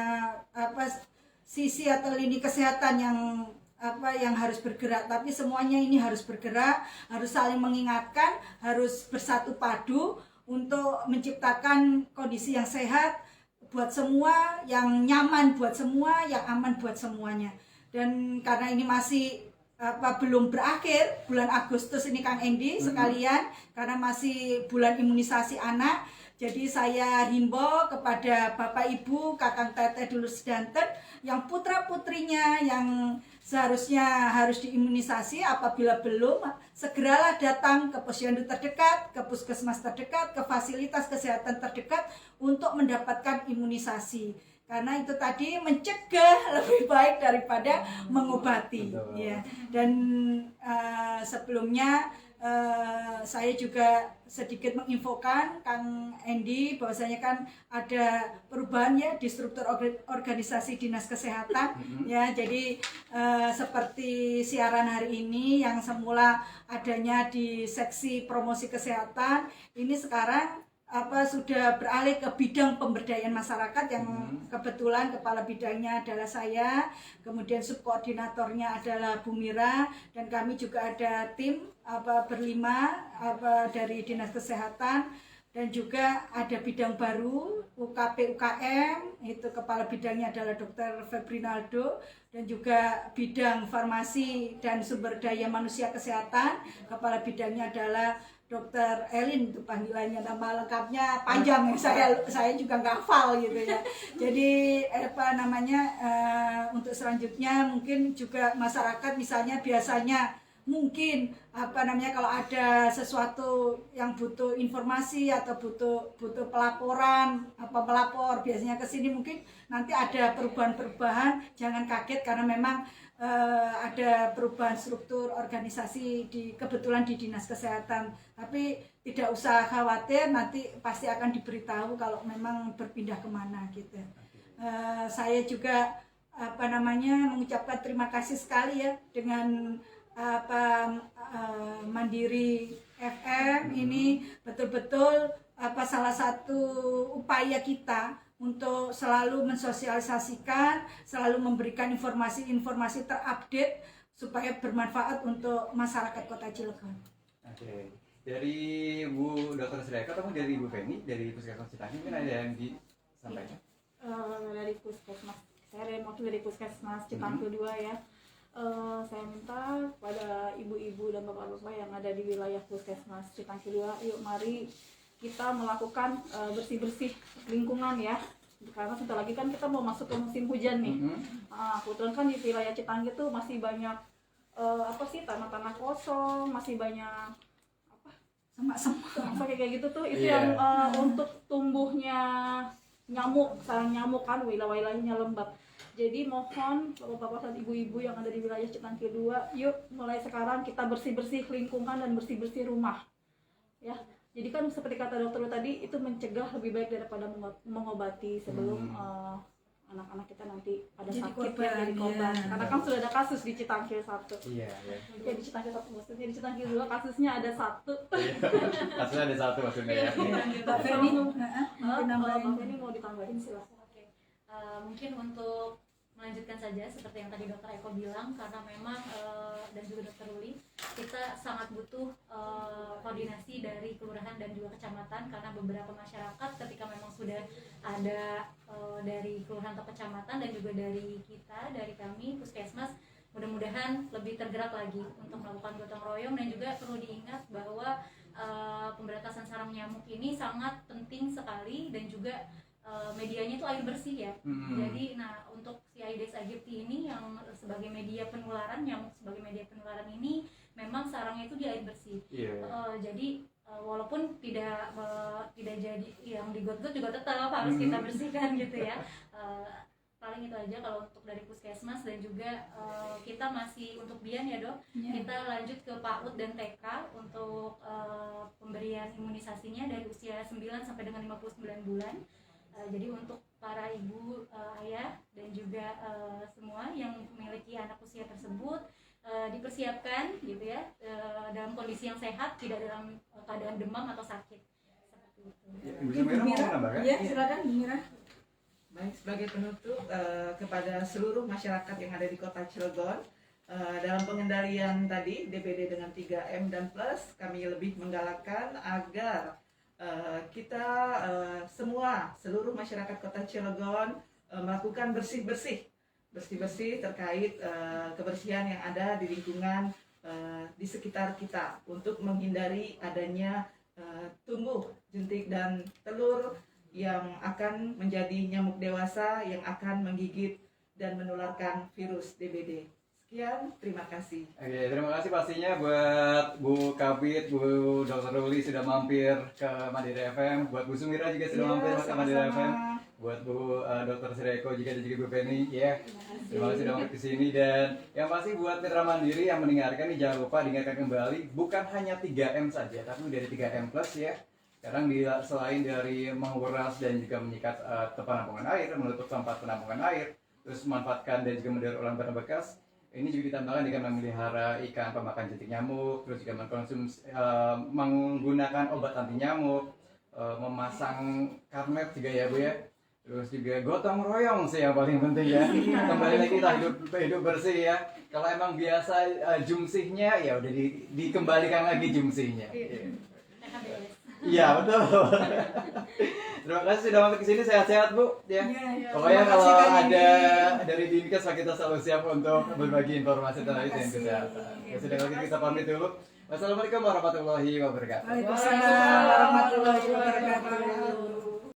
sisi atau lini kesehatan yang harus bergerak, tapi semuanya ini harus bergerak, harus saling mengingatkan, harus bersatu padu untuk menciptakan kondisi yang sehat buat semua, yang nyaman buat semua, yang aman buat semuanya. Dan karena ini masih belum berakhir, bulan Agustus ini Kang Endi sekalian, karena masih bulan imunisasi anak. Jadi saya himbau kepada Bapak Ibu, Kakang Teteh dulur sedanten yang putra-putrinya yang seharusnya harus diimunisasi, apabila belum, segeralah datang ke posyandu terdekat, ke puskesmas terdekat, ke fasilitas kesehatan terdekat untuk mendapatkan imunisasi. Karena itu tadi mencegah lebih baik daripada mengobati. Ya. Dan sebelumnya saya juga sedikit menginfokan Kang Endi bahwasanya kan ada perubahan ya di struktur organisasi Dinas Kesehatan ya. Jadi seperti siaran hari ini yang semula adanya di seksi promosi kesehatan, ini sekarang sudah beralih ke bidang pemberdayaan masyarakat yang kebetulan kepala bidangnya adalah saya, kemudian subkoordinatornya adalah Bu Mira, dan kami juga ada tim berlima dari Dinas Kesehatan, dan juga ada bidang baru UKP UKM, itu kepala bidangnya adalah Dr. Febrinaldo, dan juga bidang farmasi dan sumber daya manusia kesehatan, kepala bidangnya adalah Dokter Elin, itu panggilannya, nama lengkapnya panjang, saya juga nggak hafal gitu ya. Jadi untuk selanjutnya mungkin juga masyarakat misalnya biasanya mungkin kalau ada sesuatu yang butuh informasi atau butuh pelaporan, pelapor biasanya ke sini, mungkin nanti ada perubahan-perubahan, jangan kaget karena memang ada perubahan struktur organisasi kebetulan di Dinas Kesehatan, tapi tidak usah khawatir, nanti pasti akan diberitahu kalau memang berpindah kemana gitu. Saya juga mengucapkan terima kasih sekali ya dengan Mandiri FM ini betul-betul salah satu upaya kita untuk selalu mensosialisasikan, selalu memberikan informasi-informasi terupdate supaya bermanfaat untuk masyarakat Kota Cilegon. Oke, dari Bu Dr. Sriaka atau dari Bu Feni dari Puskesmas Citanggil, mungkin ada yang disampaikan? Dari Puskesmas, saya dari Puskesmas Citanggil 2 ya. saya minta kepada ibu-ibu dan bapak-bapak yang ada di wilayah Puskesmas Citangkil 2, yuk mari kita melakukan bersih-bersih lingkungan ya. Karena sebentar lagi kan kita mau masuk ke musim hujan nih. Kebetulan kan di wilayah Citangkil tuh masih banyak tanah-tanah kosong, masih banyak semak kayak gitu tuh. Itu yang untuk tumbuhnya nyamuk, sarang nyamuk kan, wilayah-wilayahnya lembab. Jadi mohon bapak-bapak dan ibu-ibu yang ada di wilayah Citangkil 2, yuk mulai sekarang kita bersih-bersih lingkungan dan bersih-bersih rumah. Ya. Jadi kan seperti kata dokter tadi, itu mencegah lebih baik daripada mengobati sebelum anak-anak kita nanti ada jadi sakit korban, jadi korban. ya. Karena kan sudah ada kasus di Citangkil 1. Iya. Ya di Citangkil 1 maksudnya, di Citangkil 2 kasusnya ada 1. Kasusnya ada 1 maksudnya ya. Mbak Feni, mungkin nambahin. Mbak Feni mau ditambahin silakan. Oke. Mungkin untuk melanjutkan saja seperti yang tadi Dokter Eko bilang, karena memang dan juga Dokter Uli, kita sangat butuh koordinasi dari kelurahan dan juga kecamatan, karena beberapa masyarakat ketika memang sudah ada dari kelurahan atau kecamatan dan juga dari kita, dari kami Puskesmas, mudah-mudahan lebih tergerak lagi untuk melakukan gotong royong. Dan juga perlu diingat bahwa pemberantasan sarang nyamuk ini sangat penting sekali, dan juga medianya itu air bersih ya. Jadi untuk si Aedes aegypti ini yang sebagai media penularan, nyamuk sebagai media penularan ini memang sarangnya itu di air bersih. Jadi walaupun tidak jadi yang digot-got juga tetap harus kita bersihkan gitu ya. Paling itu aja kalau untuk dari Puskesmas. Dan juga kita masih untuk Bian ya dok, kita lanjut ke PAUD dan TK untuk pemberian imunisasinya dari usia 9 sampai dengan 59 bulan. Jadi untuk para ibu, ayah dan juga semua yang memiliki anak usia tersebut dipersiapkan gitu ya, dalam kondisi yang sehat, tidak dalam keadaan demam atau sakit seperti itu. Ibu Sumaira mau menambahkan? Ya, silakan Bu Mira. Baik, sebagai penutup kepada seluruh masyarakat yang ada di Kota Cilegon, dalam pengendalian tadi DBD dengan 3M dan plus, kami lebih menggalakkan agar kita semua, seluruh masyarakat Kota Cilegon melakukan bersih-bersih terkait kebersihan yang ada di lingkungan di sekitar kita, untuk menghindari adanya tumbuh jentik dan telur yang akan menjadi nyamuk dewasa yang akan menggigit dan menularkan virus DBD. Sekian, terima kasih. Oke, terima kasih pastinya buat Bu Kabit, Bu Dr. Ruli sudah mampir ke Mandiri FM, buat Bu Sumira juga sudah mampir ke Mandiri FM, buat Bu Dr. Sireko juga dan juga Bu Penny ya. Terima kasih sudah mampir ke sini. Dan yang pasti buat mitra Mandiri yang mendengarkan nih, jangan lupa dengarkan kembali, bukan hanya 3M saja, tapi dari 3M plus ya. Sekarang selain dari menguras dan juga menyikat penampungan air, menutup tempat penampungan air, terus memanfaatkan dan juga mendaur ulang barang bekas, ini juga ditambahkan dengan memelihara ikan pemakan jentik nyamuk, terus juga menggunakan obat anti nyamuk, memasang karnet juga ya Bu ya, terus juga gotong royong sih yang paling penting ya. Kembali lagi kita hidup bersih ya. Kalau emang biasa jumsihnya ya udah dikembalikan lagi jumsihnya. Iya betul. Terima kasih sudah mampir ke sini, sehat-sehat Bu ya. Pokoknya kalau ada dari Dinkes kita selalu siap untuk berbagi informasi tentang kesehatan. Ya sudah, kalau kita pamit dulu. Wassalamualaikum warahmatullahi wabarakatuh. Waalaikumsalam warahmatullahi wabarakatuh.